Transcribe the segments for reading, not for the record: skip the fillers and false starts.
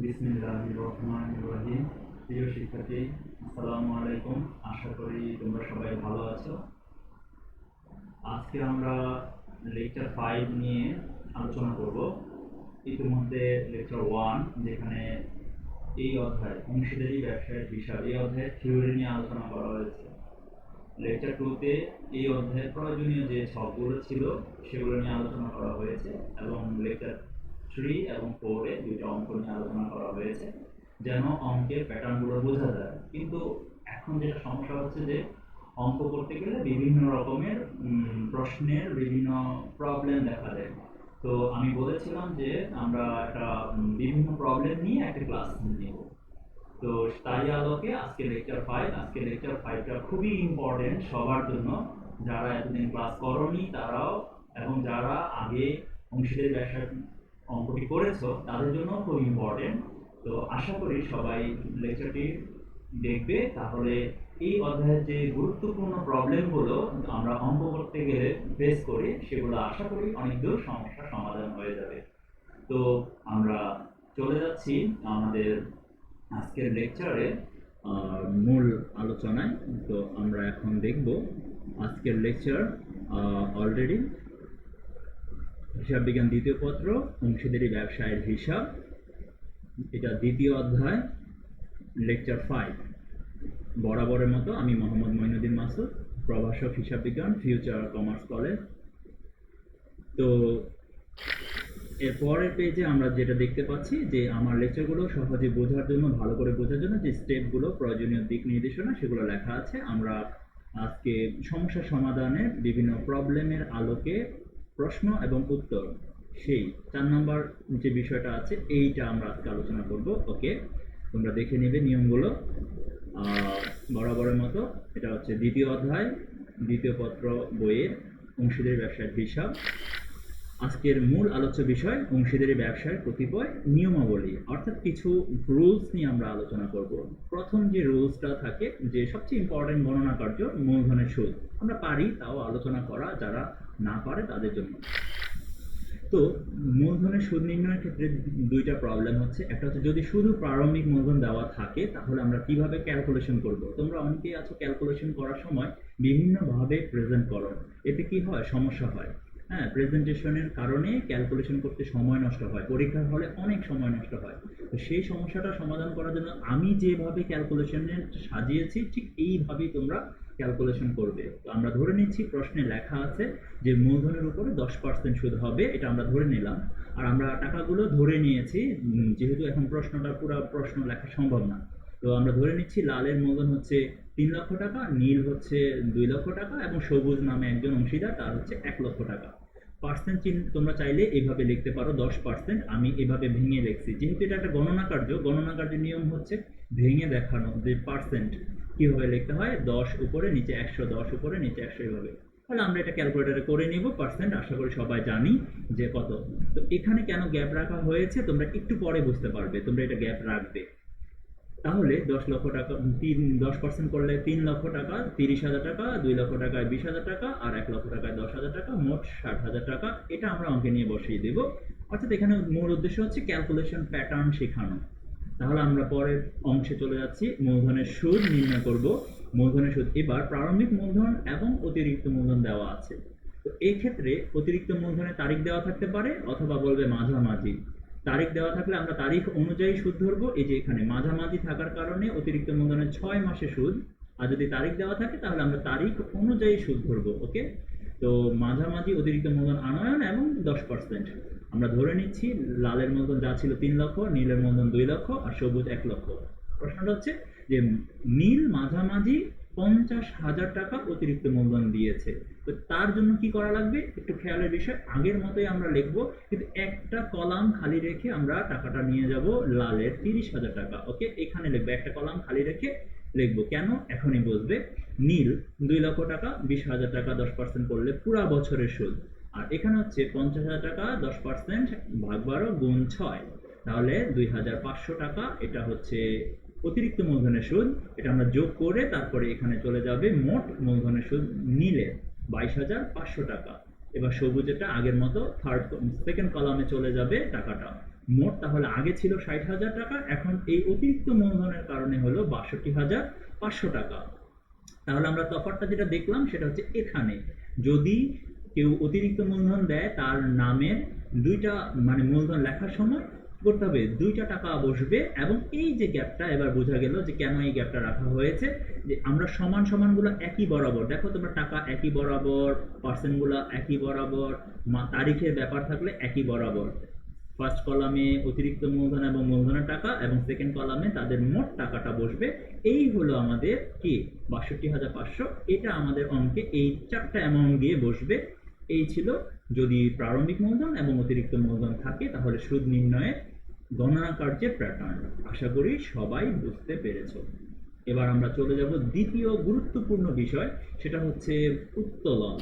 বিসমিল্লাহির রহমানির রহিম। প্রিয় শিক্ষার্থী, আসসালামু আলাইকুম। আশা করি তোমরা সবাই ভালো আছো। আজকে আমরা লেকচার 5 নিয়ে আলোচনা করব। ইতিমধ্যে লেকচার 1, যেখানে এই অধ্যায় অংশীদারি ব্যবসায়ের হিসাব, এই অধ্যায়ের থিওরি নিয়ে আলোচনা করা হয়েছে। লেকচার 2তে এই অধ্যায়ের প্রয়োজনীয় যে ছকগুলো ছিল সেগুলো নিয়ে আলোচনা করা হয়েছে, এবং লেকচার 3 এবং 4-এ দুইটা অঙ্ক নিয়ে আলোচনা করা হয়েছে, যেন অঙ্কের প্যাটার্নগুলো বোঝা যায়। কিন্তু এখন যেটা সমস্যা হচ্ছে যে অঙ্ক করতে গেলে বিভিন্ন রকমের প্রশ্নের বিভিন্ন প্রবলেম দেখা দেয়। তো আমি বলেছিলাম যে আমরা একটা বিভিন্ন প্রবলেম নিয়ে একটা ক্লাস নেব। তো তাই আলোকে আজকে লেকচার 5টা খুবই ইম্পর্টেন্ট সবার জন্য, যারা এতদিন ক্লাস করনি তারাও, এবং যারা আগে অংশীদারি ব্যবসার অঙ্কটি করেছো তাদের জন্য খুব ইম্পর্টেন্ট। তো আশা করি সবাই লেকচারটি দেখবে, তাহলে এই অধ্যায়ের যে গুরুত্বপূর্ণ প্রবলেমগুলো আমরা অঙ্ক করতে গেলে ফেস করি, সেগুলো আশা করি অনেক দূর সমস্যার সমাধান হয়ে যাবে। তো আমরা চলে যাচ্ছি আমাদের আজকের লেকচারে মূল আলোচনায়। তো আমরা এখন দেখব আজকের লেকচার অলরেডি হিসাব বিজ্ঞান দ্বিতীয় পত্র, অংশীদারি ব্যবসায়ের হিসাব, এটা দ্বিতীয় অধ্যায়, লেকচার 5। বরাবরের মতো আমি মোহাম্মদ মঈনুদ্দিন মাসুদ, প্রভাষক হিসাব বিজ্ঞান, ফিউচার কমার্স কলেজ। তো এর পরের পেজে আমরা যেটা দেখতে পাচ্ছি যে আমার লেকচারগুলো সহজে বোঝার জন্য, ভালো করে বোঝার জন্য যে স্টেপগুলো, প্রয়োজনীয় দিক নির্দেশনা, সেগুলো লেখা আছে। আমরা আজকে সমস্যা সমাধানের বিভিন্ন প্রবলেমের আলোকে প্রশ্ন এবং উত্তর, সেই 4 নম্বর যে বিষয়টা আছে এইটা আমরা আজকে আলোচনা করব। ওকে, তোমরা দেখে নেবে নিয়মগুলো। বরাবরের মতো এটা হচ্ছে দ্বিতীয় অধ্যায়, দ্বিতীয় পত্র বইয়ের অংশীদারি ব্যবসায়ের হিসাব। আজকের মূল আলোচ্য বিষয় অংশীদারি ব্যবসার কতিপয় নিয়মাবলী, অর্থাৎ কিছু রুলস নিয়ে আমরা আলোচনা করব। প্রথম যে রুলসটা থাকে, যে সবচেয়ে ইম্পর্টেন্ট গণনা কার্য মূলধনের সুদ, আমরা পারি তাও আলোচনা করা, যারা না পারে তাদের জন্য। তো মূলধনের সুদ নির্ণয়ের ক্ষেত্রে দুইটা প্রবলেম হচ্ছে। একটা হচ্ছে যদি শুধু প্রারম্ভিক মূলধন দেওয়া থাকে তাহলে আমরা কিভাবে ক্যালকুলেশন করব। তোমরা অনেকেই আছো ক্যালকুলেশন করার সময় বিভিন্নভাবে প্রেজেন্ট করো, এতে কি হয়, সমস্যা হয়। হ্যাঁ, প্রেজেন্টেশনের কারণে ক্যালকুলেশন করতে সময় নষ্ট হয়, পরীক্ষার হলে অনেক সময় নষ্ট হয়। তো সেই সমস্যাটা সমাধান করার জন্য আমি যেভাবে ক্যালকুলেশনের সাজিয়েছি ঠিক এইভাবেই তোমরা ক্যালকুলেশন করবে। তো আমরা ধরে নিচ্ছি প্রশ্নে লেখা আছে যে মূলধনের উপরে 10% সুদ হবে, এটা আমরা ধরে নিলাম। আর আমরা টাকাগুলো ধরে নিয়েছি, যেহেতু এখন প্রশ্নটা পুরো প্রশ্ন লেখা সম্ভব না। তো আমরা ধরে নিচ্ছি লালের মূলধন হচ্ছে 3 লক্ষ টাকা, নীল হচ্ছে 2 লক্ষ টাকা, এবং সবুজ নামে একজন অংশীদার, তার হচ্ছে 1 লক্ষ টাকা। পার্সেন্ট তোমরা চাইলে এইভাবে লিখতে পারো 10%, আমি এভাবে ভেঙে লিখছি। যেহেতু এটা একটা গণনা কার্যের নিয়ম হচ্ছে ভেঙে দেখানো, যে পার্সেন্ট কিভাবে লিখতে হয়, 10 উপরে নিচে 100, 10 উপরে নিচে 100, এভাবে। তাহলে আমরা এটা ক্যালকুলেটরে করে নিব পার্সেন্ট, আশা করি সবাই জানি যে কত। তো এখানে কেন গ্যাপ রাখা হয়েছে তোমরা একটু পরে বুঝতে পারবে, তোমরা এটা গ্যাপ রাখবে। তাহলে 10 লক্ষ টাকা 10% করলে 3 লক্ষ টাকা, 30,000 টাকা, 2 লক্ষ টাকায় 20,000 টাকা, আর 1 লক্ষ টাকায় 10,000 টাকা, মোট 60,000 টাকা। এটা আমরা অঙ্কে নিয়ে বসিয়ে দেব। অর্থাৎ এখানে মূল উদ্দেশ্য হচ্ছে ক্যালকুলেশন প্যাটার্ন শেখানো। তাহলে আমরা পরের অংশে চলে যাচ্ছি, মূলধনের সুদ নির্ণয় করব। মূলধনের সুদ, এবার প্রারম্ভিক মূলধন এবং অতিরিক্ত মূলধন দেওয়া আছে। তো এই ক্ষেত্রে অতিরিক্ত মূলধনের তারিখ দেওয়া থাকতে পারে, অথবা বলবে মাঝামাঝি। তারিখ দেওয়া থাকলে আমরা তারিখ অনুযায়ী সুদ ধরবো। এই যে এখানে মাঝামাঝি থাকার কারণে অতিরিক্ত মূলধনের 6 মাসে সুদ, আর যদি তারিখ দেওয়া থাকে তাহলে আমরা তারিখ অনুযায়ী সুদ ধরবো। ওকে, তো মাঝামাঝি অতিরিক্ত মূলধন আনয়ন এবং 10%। আমরা ধরে নিচ্ছি লালের মূলধন যা ছিল 3 লক্ষ, নীলের মূলধন 2 লক্ষ, আর সবুজ 1 লক্ষ। প্রশ্নটা হচ্ছে যে নীল মাঝামাঝি 50,000 টাকা অতিরিক্ত মূলধন দিয়েছে, তো তার জন্য কি করা লাগবে, একটু খেয়ালের বিষয়। আগের মতোই আমরা লিখবো, কিন্তু একটা কলাম খালি রেখে আমরা টাকাটা নিয়ে যাব লালের 30,000 টাকা। ওকে, এখানে লিখবো, একটা কলাম খালি রেখে লিখবো। কেন, এখনই বুঝবে। নীল 2 লক্ষ টাকা, 20,000 টাকা 10% করলে পুরা বছরের সুদ। আর এখানে হচ্ছে 50,000 টাকা 10% ভাগ 12 গুণ 6, তাহলে 2,500 টাকা। এটা হচ্ছে অতিরিক্ত মূলধনের সুদ। এটা আমরা যোগ করে তারপরে এখানে চলে যাবে মোট মূলধনের সুদ নীলের 22,500 টাকা। এবার সবুজেরটা আগের মতো সেকেন্ড কলামে চলে যাবে টাকাটা, মোট তাহলে আগে ছিল ৬০,০০০ টাকা, এখন এই অতিরিক্ত মূলধনের কারণে হলো ৬২,৫০০ টাকা। তাহলে আমরা তফাৎটা যেটা দেখলাম সেটা হচ্ছে এখানে যদি কেউ অতিরিক্ত মূলধন দেয় তার নামের দুইটা মানে মূলধন লেখার সময় করতে হবে ২টা টাকা বসবে, এবং এই যে গ্যাপটা এবার বোঝা গেল যে কেন এই গ্যাপটা রাখা হয়েছে, যে আমরা সমান সমানগুলো একই বরাবর, দেখো তোমরা টাকা একই বরাবর, পার্সেন্টগুলো একই বরাবর, তারিখের ব্যাপার থাকলে একই বরাবর। ফার্স্ট কলামে অতিরিক্ত মূলধন এবং মূলধনের টাকা, এবং সেকেন্ড কলামে তাদের মোট টাকাটা বসবে। এই হলো আমাদের কি ৬২,৫০০, এটা আমাদের অঙ্কে এই 4টা অ্যামাউন্ট গিয়ে বসবে। এই ছিল যদি প্রারম্ভিক মূলধন এবং অতিরিক্ত মূলধন থাকে তাহলে সুদ নির্ণয়ের গণনা কার্যের প্যাটার্ন। আশা করি সবাই বুঝতে পেরেছো। এবার আমরা চলে যাব দ্বিতীয় গুরুত্বপূর্ণ বিষয়, সেটা হচ্ছে উত্তোলন।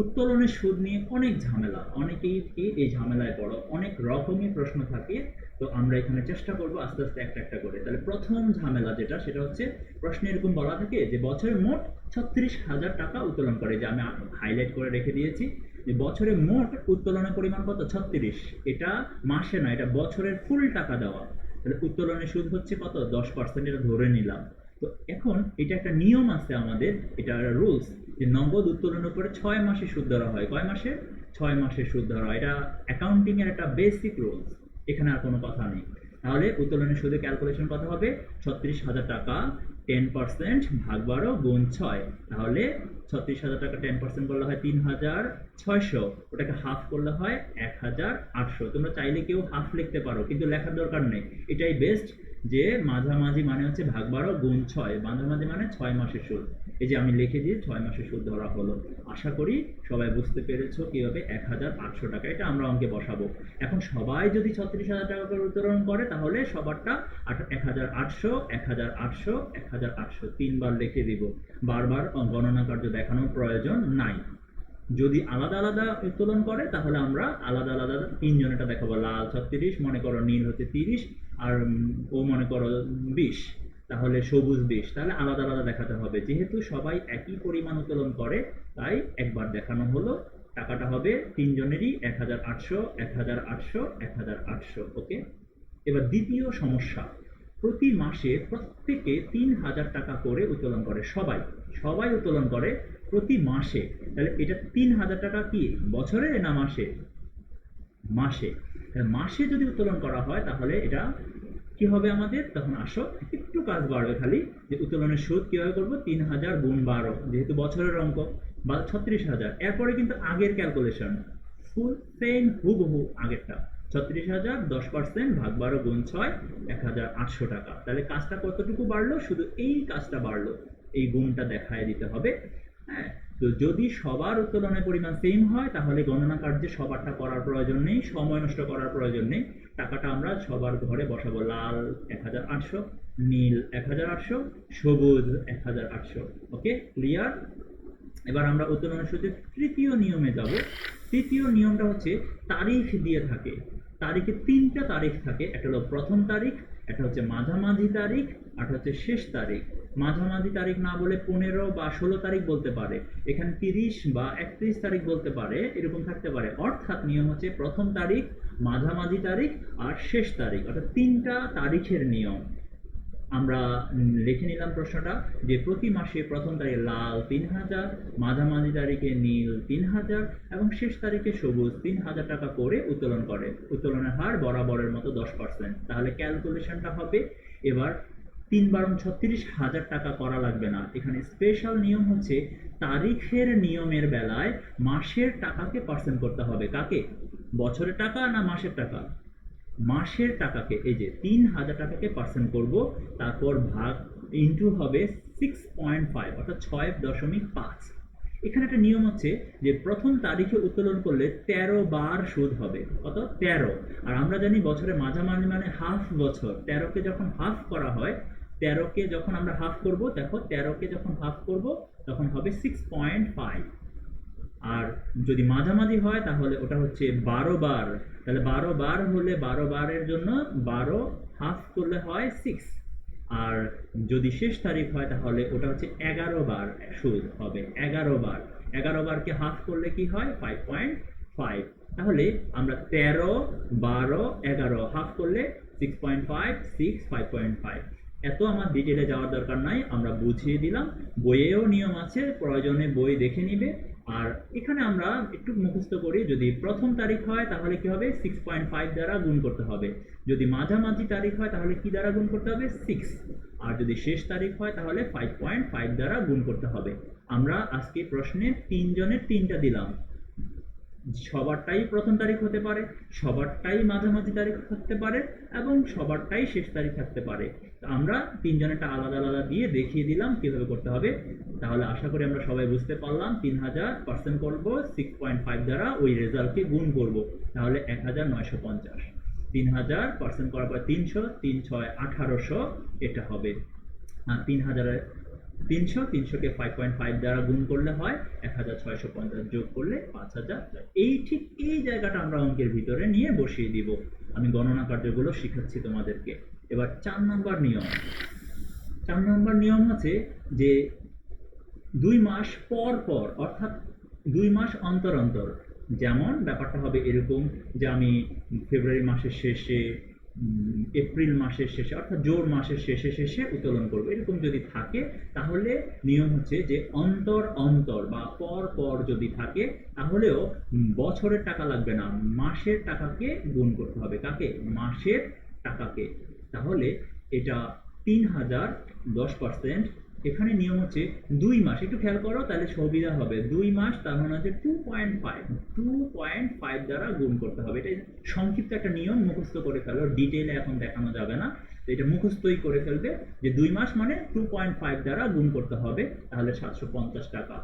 উত্তোলনের সুদ নিয়ে অনেক ঝামেলা, অনেকেই এই ঝামেলায় পড়ো, অনেক রকমের প্রশ্ন থাকে। তো আমরা এখানে চেষ্টা করব আস্তে আস্তে একটা একটা করে। তাহলে প্রথম ঝামেলা যেটা, সেটা হচ্ছে প্রশ্নে এরকম বলা থাকে যে বছরে মোট ৩৬,০০০ টাকা উত্তোলন করে, যে আমি হাইলাইট করে রেখে দিয়েছি যে বছরে মোট উত্তোলনের পরিমাণ কত ৩৬। এটা মাসে না, এটা বছরের ফুল টাকা দেওয়া। তাহলে উত্তোলনের সুদ হচ্ছে কত 10%, এটা ধরে নিলাম। তো এখন এটা একটা নিয়ম আছে আমাদের, এটা রুলস, যে নগদ উত্তোলনের উপরে ৬ মাসে সুদ ধরা হয়। কয় মাসে? ৬ মাসে সুদ ধরা হয়। এটা অ্যাকাউন্টিং এর একটা বেসিক রুলস, এখানে আর কোনো কথা নেই। তাহলে উত্তোলনের সুদের ক্যালকুলেশন কত হবে? ৩৬,০০০ টাকা 10% ভাগ 12 গুণ 6। তাহলে ৩৬,০০০ টাকা 10% করলে হয় ৩,৬০০, ওটাকে হাফ করলে হয় ১,৮০০। তোমরা চাইলে কেউ হাফ লিখতে পারো, কিন্তু লেখার দরকার নেই, এটাই বেস্ট। যে মাঝামাঝি মানে হচ্ছে ভাগ 12 গুণ 6, মাঝামাঝি মানে ৬ মাসের সুদ। এই যে আমি লিখে দিয়ে ৬ মাসের সুদ ধরা হলো। আশা করি সবাই বুঝতে পেরেছো কিভাবে ১,৮০০ টাকা এটা আমরা অঙ্কে বসাবো। এখন সবাই যদি ৩৬,০০০ টাকা করে উত্তোলন করে তাহলে সবারটা ১,৮০০, ১,৮০০, ১,৮০০ তিনবার লিখে দিব, বারবার গণনা কার্য দেখানোর প্রয়োজন নাই। যদি আলাদা আলাদা উত্তোলন করে তাহলে আমরা আলাদা আলাদা তিনজনেরটা দেখাবো। লাল ৩৬, মনে করো নীল হচ্ছে ৩০, আর ও মনে করো ২০, তাহলে সবুজ ২০। তাহলে আলাদা আলাদা দেখাতে হবে। যেহেতু সবাই একই পরিমাণ উত্তোলন করে তাই একবার দেখানো হলো। টাকাটা হবে তিনজনেরই ১,৮০০, ১,৮০০, ১,৮০০। ওকে। এবার দ্বিতীয় সমস্যা, প্রতি মাসে প্রত্যেকে ৩,০০০ টাকা করে উত্তোলন করে। সবাই সবাই উত্তোলন করে প্রতি মাসে। তাহলে এটা ৩,০০০ টাকা কি বছরে না মাসে? মাসে। মাসে যদি উত্তোলন করা হয় তাহলে এটা কি হবে আমাদের? তখন আসো একটু কাজ বাড়বে, খালি যে উত্তোলনের সুদ কিভাবে করবো, ৩,০০০ গুণ ১২, যেহেতু বছরের অঙ্ক, বা ৩৬,০০০। এরপরে কিন্তু আগের ক্যালকুলেশন ফুল সেম, হুবহু আগেরটা। ৩৬,০০০ 10% ভাগ ১২ গুণ ৬, ১,৮০০ টাকা। তাহলে কাজটা কতটুকু বাড়লো? শুধু এই কাজটা বাড়লো, এই গুণটা দেখায় দিতে হবে। হ্যাঁ, তো যদি সবার উত্তোলনের পরিমাণ সেম হয় তাহলে গণনা কার্যে সবারটা করার প্রয়োজন নেই, সময় নষ্ট করার প্রয়োজন নেই। টাকাটা আমরা সবার ঘরে বসাবো। লাল ১,৮০০, নীল ১,৮০০, সবুজ ১,৮০০। ওকে, ক্লিয়ার? এবার আমরা উত্তোলনের সুদের তৃতীয় নিয়মে যাব। তৃতীয় নিয়মটা হচ্ছে তারিখ দিয়ে থাকে। তারিখে ৩টা তারিখ থাকে, একটা হলো প্রথম তারিখ, একটা হচ্ছে মাঝামাঝি তারিখ, আর একটা হচ্ছে শেষ তারিখ। মাঝামাঝি তারিখ না বলে ১৫ বা ১৬ তারিখ বলতে পারে, এখানে ৩০ বা ৩১ তারিখ বলতে পারে, এরকম থাকতে পারে। অর্থাৎ নিয়ম হচ্ছে প্রথম তারিখ, মাঝামাঝি তারিখ আর শেষ তারিখ, অর্থাৎ 3টা তারিখের নিয়ম। আমরা লিখে নিলাম প্রশ্নটা, যে প্রতি মাসে প্রথম তারিখে লাল ৩,০০০, মাঝামাঝি তারিখে নীল ৩,০০০ এবং শেষ তারিখে সবুজ ৩,০০০ টাকা করে উত্তোলন করে। উত্তোলনের হার বরাবরের মতো 10%। তাহলে ক্যালকুলেশনটা হবে, এবার ৩ বার ৩৬,০০০ টাকা করা লাগবে না। এখানে স্পেশাল নিয়ম হচ্ছে তারিখের নিয়মের বেলায় মাসের টাকাকে পার্সেন্ট করতে হবে। কাকে? বছরের টাকা না মাসের টাকা? মাসের টাকাকে, এই যে ৩,০০০ টাকাকে পার্সেন্ট করব, তারপর ভাগ ইনটু হবে 6.5, অর্থাৎ ৬.৫। এখানে একটা নিয়ম হচ্ছে যে প্রথম তারিখে উত্তোলন করলে ১৩ বার সুদ হবে। কত? ১৩। আর আমরা জানি বছরের মাঝামাঝি মানে হাফ বছর। ১৩কে যখন হাফ করা হয়, ১৩কে যখন আমরা হাফ করব, দেখো ১৩কে যখন হাফ করব তখন হবে 6.5। আর যদি মাঝামাঝি হয় তাহলে ওটা হচ্ছে ১২ বার। তাহলে ১২ বার হলে ১২ বারের জন্য ১২ হাফ করলে হয় 6। আর যদি শেষ তারিখ হয় তাহলে ওটা হচ্ছে ১১ বার সুদ হবে। ১১ বার, ১১ বারকে হাফ করলে কি হয়? 5.5। তাহলে আমরা 13, 12, 11 হাফ করলে 6.5, 6, 5.5। এত আমার ডিটেলে যাওয়ার দরকার নাই, আমরা বুঝিয়ে দিলাম। বইয়েও নিয়ম আছে, প্রয়োজনে বই দেখে নিবে। আর এখানে আমরা একটু মুখস্থ করি, যদি প্রথম তারিখ হয় তাহলে কি হবে, 6.5 দ্বারা গুণ করতে হবে। যদি মাঝামাঝি তারিখ হয় তাহলে কি দ্বারা গুণ করতে হবে, 6। আর যদি শেষ তারিখ হয় তাহলে 5.5 দ্বারা গুণ করতে হবে। আমরা আজকে প্রশ্নে 3 জনের 3টা দিলাম। সবারটাই প্রথম তারিখ হতে পারে, সবারটাই মাঝামাঝি তারিখ থাকতে পারে, এবং সবারটাই শেষ তারিখ থাকতে পারে। আমরা 3 জনেরটা আলাদা আলাদা দিয়ে দেখিয়ে দিলাম কিভাবে করতে হবে। তাহলে আশা করি আমরা সবাই বুঝতে পারলাম। 3000% করব 6.5 দ্বারা, ওই রেজাল্টকে গুণ করব, তাহলে 1950। 3000% করার পর 300, 3 6 1800, এটা হবে। আর 300কে 5.5 দ্বারা গুণ করলে হয় 1650, যোগ করলে 5000। ঠিক এই জায়গাটা আমরা অঙ্কের ভিতরে নিয়ে বসিয়ে দিব। আমি গণনা কার্যগুলো শিখাচ্ছি তোমাদেরকে। এবার 4 নম্বর নিয়ম। 4 নম্বর নিয়ম হচ্ছে যে 2 মাস পর পর, অর্থাৎ 2 মাস অন্তর অন্তর, যেমন ব্যাপারটা হবে এরকম যে আমি ফেব্রুয়ারি মাসের শেষে, এপ্রিল মাসের শেষে, অর্থাৎ জোড় মাসের শেষে শেষে উত্তোলন করবো, এরকম যদি থাকে তাহলে নিয়ম হচ্ছে যে অন্তর অন্তর বা পর পর যদি থাকে তাহলেও বছরের টাকা লাগবে না, মাসের টাকাকে গুণ করতে হবে। কাকে? মাসের টাকাকে। তাহলে এটা 3000, 10%। এখানে নিয়ম হচ্ছে 2 মাস, একটু খেয়াল করো তাহলে সুবিধা হবে। 2 মাস তার মানে হচ্ছে 2.5 দ্বারা গুণ করতে হবে। এটা সংক্ষিপ্ত একটা নিয়ম, মুখস্থ করে ফেলো, ডিটেইলে এখন দেখানো যাবে না, তো এটা মুখস্থই করে ফেলবে যে 2 মাস মানে 2.5 দ্বারা গুণ করতে হবে, তাহলে 750 টাকা।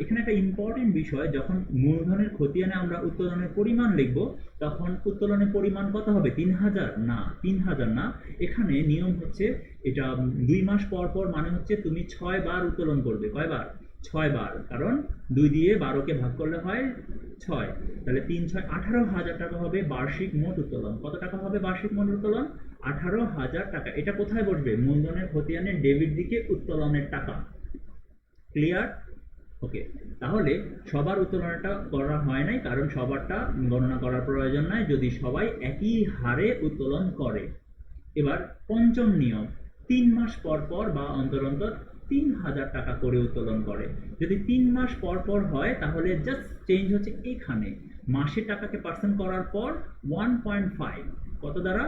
এখানে একটা ইম্পর্টেন্ট বিষয়, যখন মূলধনের খতিয়ানে আমরা উত্তোলনের পরিমাণ লিখব তখন উত্তোলনের পরিমাণ কত হবে, 3000 না, 3000 না। এখানে নিয়ম হচ্ছে এটা 2 মাস পর পর মানে হচ্ছে তুমি 6 বার উত্তোলন করবে। কয়বার? 6 বার, কারণ 2 দিয়ে 12কে ভাগ করলে হয় 6, তাহলে 3 6 18,000 টাকা হবে বার্ষিক মোট উত্তোলন। কত টাকা হবে বার্ষিক মোট উত্তোলন? 18,000 টাকা। এটা কোথায় বসবে? মূলধনের খতিয়ানে ডেবিট দিকে উত্তোলনের টাকা। ক্লিয়ার? ওকে, তাহলে সবার উত্তোলনটা করা হয় নাই, কারণ সবারটা গণনা করার প্রয়োজন নাই যদি সবাই একই হারে উত্তোলন করে। এবার পঞ্চম নিয়ম, 3 মাস পর পর বা অন্তর অন্তর 3000 টাকা করে উত্তোলন করে। যদি 3 মাস পর পর হয় তাহলে জাস্ট চেঞ্জ হচ্ছে এখানে, মাসের টাকাকে পার্সেন্ট করার পর 1.5, কত দ্বারা?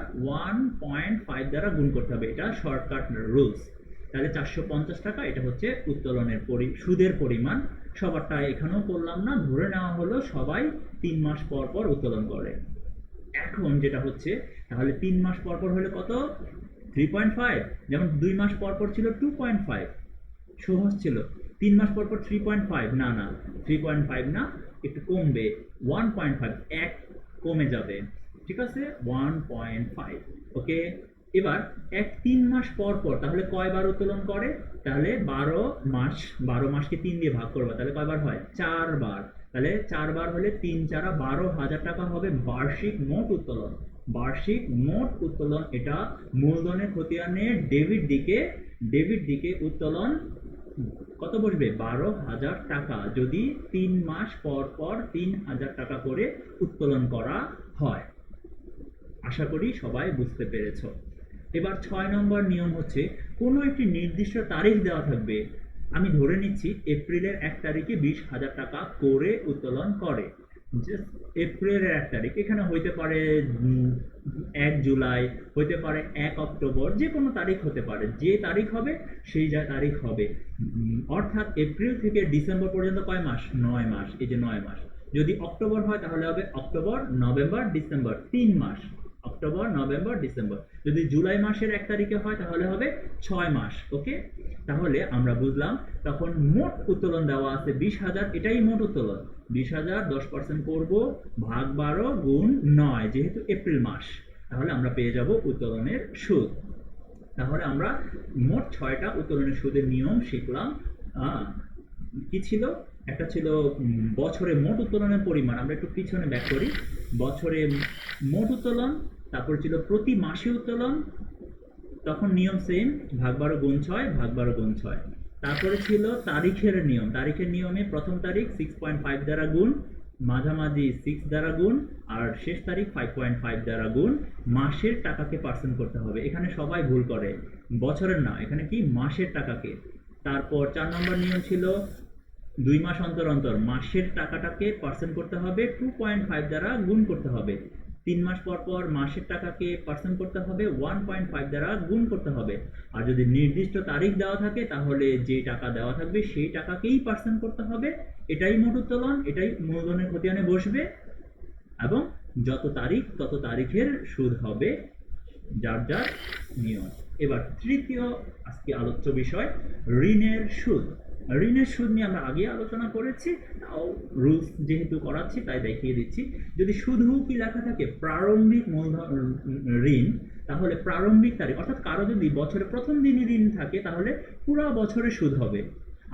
1.5 দ্বারা গুণ করতে হবে। এটা শর্টকাট রুলস। তাহলে 450 টাকা, এটা হচ্ছে উত্তোলনের সুদের পরিমাণ। সবারটা এখানেও করলাম না, ধরে নেওয়া হলো সবাই 3 মাস পর পর উত্তোলন করে। এখন যেটা হচ্ছে, তাহলে 3 মাস পর পর হলে কত? 3.5। যেমন 2 মাস পর পর ছিল 2.5, সহজ ছিল। 3 মাস পর পর 3.5, না না 3.5 না, একটু কমবে, 1.5, 1 কমে যাবে, ঠিক আছে, 1.5। ওকে, এবার 3 মাস পর পর তাহলে কয়বার উত্তোলন করে? তাহলে 12 মাসকে 3 দিয়ে ভাগ করবে, তাহলে কয়বার হয়? 4 বার। তাহলে 4 বার হলে 3 4 12,000 টাকা হবে বার্ষিক মোট উত্তোলন। বার্ষিক মোট উত্তোলন, এটা মূলধনের খতিয়ানে ডেবিট দিকে উত্তোলন কত বসবে? 12,000 টাকা, যদি 3 মাস পর পর 3,000 টাকা করে উত্তোলন করা হয়। আশা করি সবাই বুঝতে পেরেছো। এবার 6 নম্বর নিয়ম হচ্ছে, কোনো একটি নির্দিষ্ট তারিখ দেওয়া থাকবে। আমি ধরে নিচ্ছি এপ্রিলের 1 তারিখে 20,000 টাকা করে উত্তোলন করে। এপ্রিলের 1 তারিখ, এখানে হইতে পারে 1 জুলাই, হইতে পারে 1 অক্টোবর, যে কোনো তারিখ হতে পারে, যে তারিখ হবে সেই তারিখ হবে। অর্থাৎ এপ্রিল থেকে ডিসেম্বর পর্যন্ত কয় মাস? 9 মাস। এই যে 9 মাস। যদি অক্টোবর হয় তাহলে হবে অক্টোবর, নভেম্বর, ডিসেম্বর, 3 মাস। October, November, December. যদি জুলাই মাসের 1 তারিখে হয় তাহলে হবে 6 মাস। ওকে, তাহলে আমরা বুঝলাম। তখন মোট উত্তোলন দেওয়া আছে 20,000, এটাই মোট উত্তোলন। 20,000 10% করব, ভাগ 12 গুণ 9, যেহেতু এপ্রিল মাস, তাহলে আমরা পেয়ে যাব উত্তোলনের সুদ। তাহলে আমরা মোট 6টা উত্তোলনের সুদের নিয়ম শিখলাম। কি ছিল? একটা ছিল বছরে মোট উত্তোলনের পরিমাণ, আমরা একটু পিছনে ব্যাক করি। বছরে মোট উত্তোলন, তারপর ছিল প্রতি মাসে উত্তোলন, তখন নিয়ম সেম, ভাগ 12 গুণ 6, ভাগ 12 গুণ 6। তারপরে ছিল তারিখের নিয়ম। তারিখের নিয়মে প্রথম তারিখ 6.5 দ্বারা গুণ, মাঝামাঝি 6 দ্বারা গুণ, আর শেষ তারিখ 5.5 দ্বারা গুণ। মাসের টাকাকে পার্সেন্ট করতে হবে, এখানে সবাই ভুল করে, বছরের না, এখানে কি মাসের টাকাকে। তারপর 4 নম্বর নিয়ম ছিল 2 মাস অন্তর অন্তর মাসের টাকাটাকে পার্সেন্ট করতে হবে, 2.5 দ্বারা গুণ করতে হবে। 3 মাস পর পর মাসের টাকাকে পার্সেন্ট করতে হবে, 1.5 দ্বারা গুণ করতে হবে। আর যদি নির্দিষ্ট তারিখ দেওয়া থাকে তাহলে যে টাকা দেওয়া থাকবে সেই টাকাকেই পার্সেন্ট করতে হবে। এটাই মোট উত্তোলন, এটাই মূলধনের খতিয়ানে বসবে, এবং যত তারিখ তত তারিখের সুদ হবে, যার যার নিয়ম। এবার তৃতীয় আজকে আলোচ্য বিষয় ঋণের সুদ। ঋণের সুদ নিয়ে আমরা আগে আলোচনা করেছি, তাও রুলস যেহেতু করাচ্ছি তাই দেখিয়ে দিচ্ছি। যদি শুধু কি লেখা থাকে প্রারম্ভিক মূলধন ঋণ, তাহলে প্রারম্ভিক তারিখ অর্থাৎ কারো যদি বছরের প্রথম দিনই ঋণ থাকে তাহলে পুরো বছরের সুদ হবে।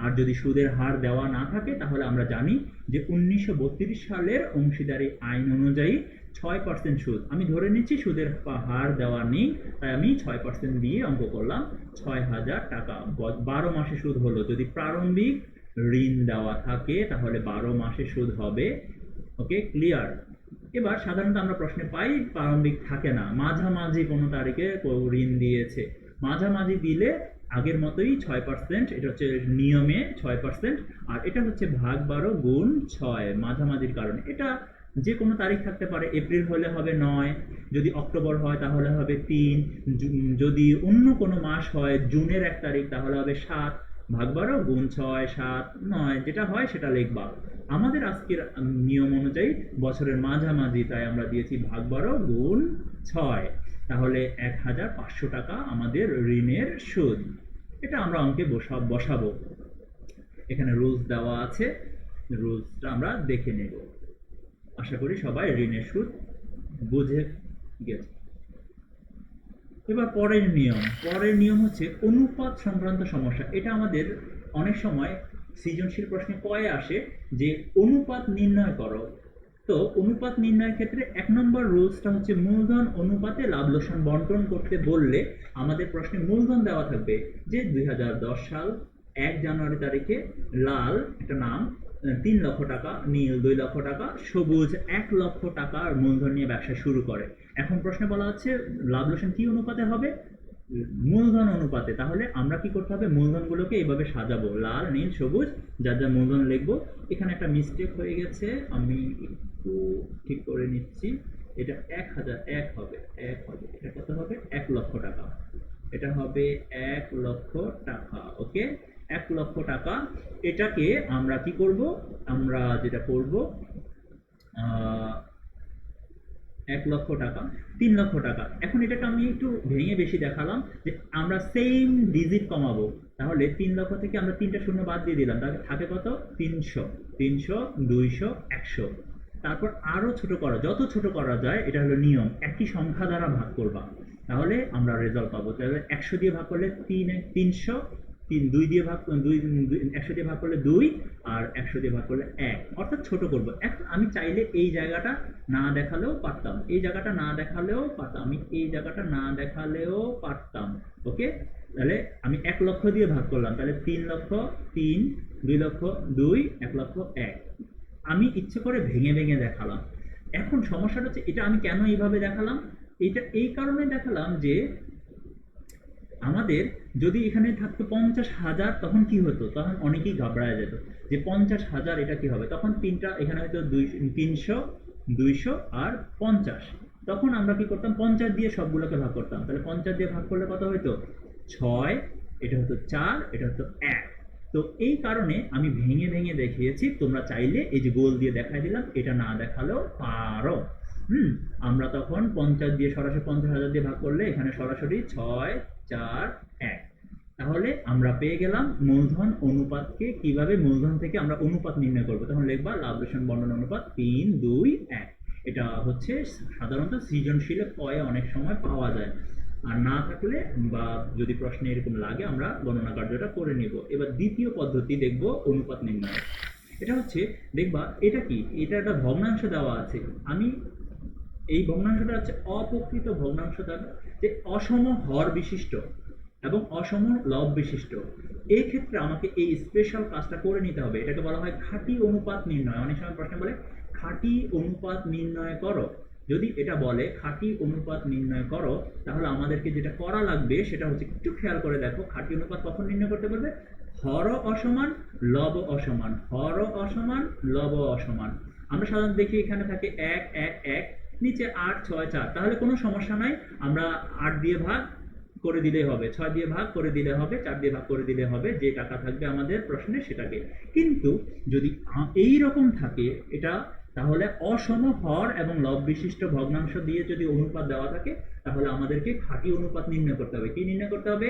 আর যদি সুদের হার দেওয়া না থাকে তাহলে আমরা জানি যে 1932 সালের অংশীদারি আইন অনুযায়ী 6% সুদ। আমি ধরে নিচ্ছি সুদের হার দেওয়া নেই, তাই আমি 6% দিয়ে অঙ্ক করলাম, 6,000 টাকা। 12 মাসে সুদ হলো। যদি প্রারম্ভিক ঋণ দেওয়া থাকে তাহলে 12 মাসে সুদ হবে। ওকে, ক্লিয়ার? এবার সাধারণত আমরা প্রশ্নে পাই প্রারম্ভিক থাকে না, মাঝামাঝি কোনো তারিখে ঋণ দিয়েছে। মাঝামাঝি দিলে আগের মতোই 6%, এটা হচ্ছে নিয়মে 6%, আর এটা হচ্ছে ভাগ 12 গুণ 6 মাঝামাঝির কারণে। এটা যে কোনো তারিখ থাকতে পারে, এপ্রিল হলে হবে 9, যদি অক্টোবর হয় তাহলে হবে 3, যদি অন্য কোনো মাস হয় জুনের 1 তারিখ তাহলে হবে 7, ভাগ 12 গুণ 6, 7, 9 যেটা হয় সেটা লিখবা। আমাদের আজকের নিয়ম অনুযায়ী বছরের মাঝামাঝি, তাই আমরা দিয়েছি ভাগ 12 গুণ 6, তাহলে 1,500 টাকা আমাদের ঋণের সুদ। এটা আমরা অঙ্কে বসাবো। এখানে রুলস দেওয়া আছে, রুলসটা আমরা দেখে নেব। আশা করি সবাই ঋণের সুদ বুঝে গেছে। এবার পরের নিয়ম হচ্ছে অনুপাত সংক্রান্ত সমস্যা। এটা আমাদের অনেক সময় সৃজনশীল প্রশ্নে কয়ে আসে যে অনুপাত নির্ণয় করো। তো অনুপাত নির্ণয়ের ক্ষেত্রে 1 নম্বর রুলসটা হচ্ছে মূলধন অনুপাতে লাভ লোকসান বন্টন করতে বললে আমাদের প্রশ্নে মূলধন দেওয়া থাকবে যে 2010 সাল 1 জানুয়ারি তারিখে লাল একটা নাম 3 লক্ষ টাকা, নীল 2 লক্ষ টাকা, সবুজ 1 লক্ষ টাকার মূলধন নিয়ে ব্যবসা শুরু করে। এখন প্রশ্নে বলা হচ্ছে লাভ লোকসান কি অনুপাতে হবে? মূলধন অনুপাতে। তাহলে আমরা কি করতে হবে, মূলধনগুলোকে এইভাবে সাজাবো, লাল নীল সবুজ, যার যার মূলধন লিখবো। এখানে একটা মিস্টেক হয়ে গেছে, আমি একটু ঠিক করে নিচ্ছি। এটা 1,001 হবে, এটা কত হবে? 1 লক্ষ টাকা। এটা হবে 1 লক্ষ টাকা। ওকে, 1 লক্ষ টাকা। এটাকে আমরা কি করব, আমরা যেটা করব 1 লক্ষ টাকা, 3 লক্ষ টাকা। এখন এটাকে আমি একটু ভেঙে বেশি দেখালাম যে আমরা সেম ডিজিট কমাবো। তাহলে 3 লক্ষ থেকে আমরা 3টা শূন্য বাদ দিয়ে দিলাম, তাহলে থাকে কত? 300, 200, 100। তারপর আরো ছোট করা, যত ছোট করা যায়, এটা হলো নিয়ম, একই সংখ্যা দ্বারা ভাগ করবা, তাহলে আমরা রেজাল্ট পাবো। তাহলে 100 দিয়ে ভাগ করলে 300, 2 দিয়ে ভাগ 100 দিয়ে ভাগ করলে 2, আর 100 দিয়ে ভাগ করলে 1, অর্থাৎ ছোট করব। এখন আমি চাইলে এই জায়গাটা না দেখালেও পারতাম, এই জায়গাটা না দেখালেও পারতাম, আমি এই জায়গাটা না দেখালেও পারতাম। ওকে, তাহলে আমি 1 লক্ষ দিয়ে ভাগ করলাম, তাহলে 3 লক্ষ 3, 2 লক্ষ 2, 1 লক্ষ 1। আমি ইচ্ছে করে ভেঙে ভেঙে দেখালাম। এখন সমস্যাটা হচ্ছে এটা আমি কেন এইভাবে দেখালাম, এটা এই কারণে দেখালাম যে আমাদের যদি এখানে থাকতো 50,000 তখন কি হতো, তখন অনেকেই ঘাবড়ায় যেত যে 50,000 এটা কি হবে। তখন তিনটা এখানে হয়তো 300, 200 আর 50। তখন আমরা কি করতাম, 50 দিয়ে সবগুলোকে ভাগ করতাম। তাহলে 50 দিয়ে ভাগ করলে কত হতো? 6, এটা হতো 4, এটা হতো 1। তো এই কারণে আমি ভেঙে ভেঙে দেখিয়েছি। তোমরা চাইলে এই যে গোল দিয়ে দেখাই দিলাম, এটা না দেখালেও পারো। আমরা তখন 50 দিয়ে সরাসরি 50,000 দিয়ে ভাগ করলে এখানে সরাসরি 6, 4, 1। তাহলে আমরা পেয়ে গেলাম মূলধন অনুপাতকে কিভাবে মূলধন থেকে আমরা অনুপাত নির্ণয় করব। তখন লিখবা লাভ লোকসান বন্টন অনুপাত 3, 2, 1। এটা হচ্ছে সাধারণত সৃজনশীলে কয়ে অনেক সময় পাওয়া যায়, আর না থাকলে বা যদি প্রশ্নে এরকম লাগে আমরা গণনা কার্যটা করে নিব। এবার দ্বিতীয় পদ্ধতি দেখব অনুপাত নির্ণয়। এটা হচ্ছে দেখবা, এটা কি, এটা একটা ভগ্নাংশ দেওয়া আছে। আমি এই ভগ্নাংশটা হচ্ছে অপ্রকৃত ভগ্নাংশ দ্বারা যে অসম হর বিশিষ্ট এবং অসম লব বিশিষ্ট। এই ক্ষেত্রে আমাকে এই স্পেশাল কাজটা করে নিতে হবে। এটাকে বলা হয় খাঁটি অনুপাত নির্ণয়। অনেক সময় প্রশ্ন বলে খাঁটি অনুপাত নির্ণয় করো। যদি এটা বলে খাঁটি অনুপাত নির্ণয় করো, তাহলে আমাদেরকে যেটা করা লাগবে সেটা হচ্ছে, একটু খেয়াল করে দেখো, খাঁটি অনুপাত কখন নির্ণয় করতে পারবে? হর অসমান, লব অসমান, হর অসমান, লব অসমান। আমরা সাধারণত দেখি এখানে থাকে 1 1 1, নিচে 8 6 4, তাহলে কোনো সমস্যা নাই, আমরা 8 দিয়ে ভাগ করে দিলেই হবে, 6 দিয়ে ভাগ করে দিলে হবে, 4 দিয়ে ভাগ করে দিলে হবে, যে টাকা থাকবে আমাদের প্রশ্নে সেটাকে। কিন্তু যদি এই রকম থাকে এটা, তাহলে অসম হর এবং লব বিশিষ্ট ভগ্নাংশ দিয়ে যদি অনুপাত দেওয়া থাকে, তাহলে আমাদেরকে খাঁটি অনুপাত নির্ণয় করতে হবে। কি নির্ণয় করতে হবে?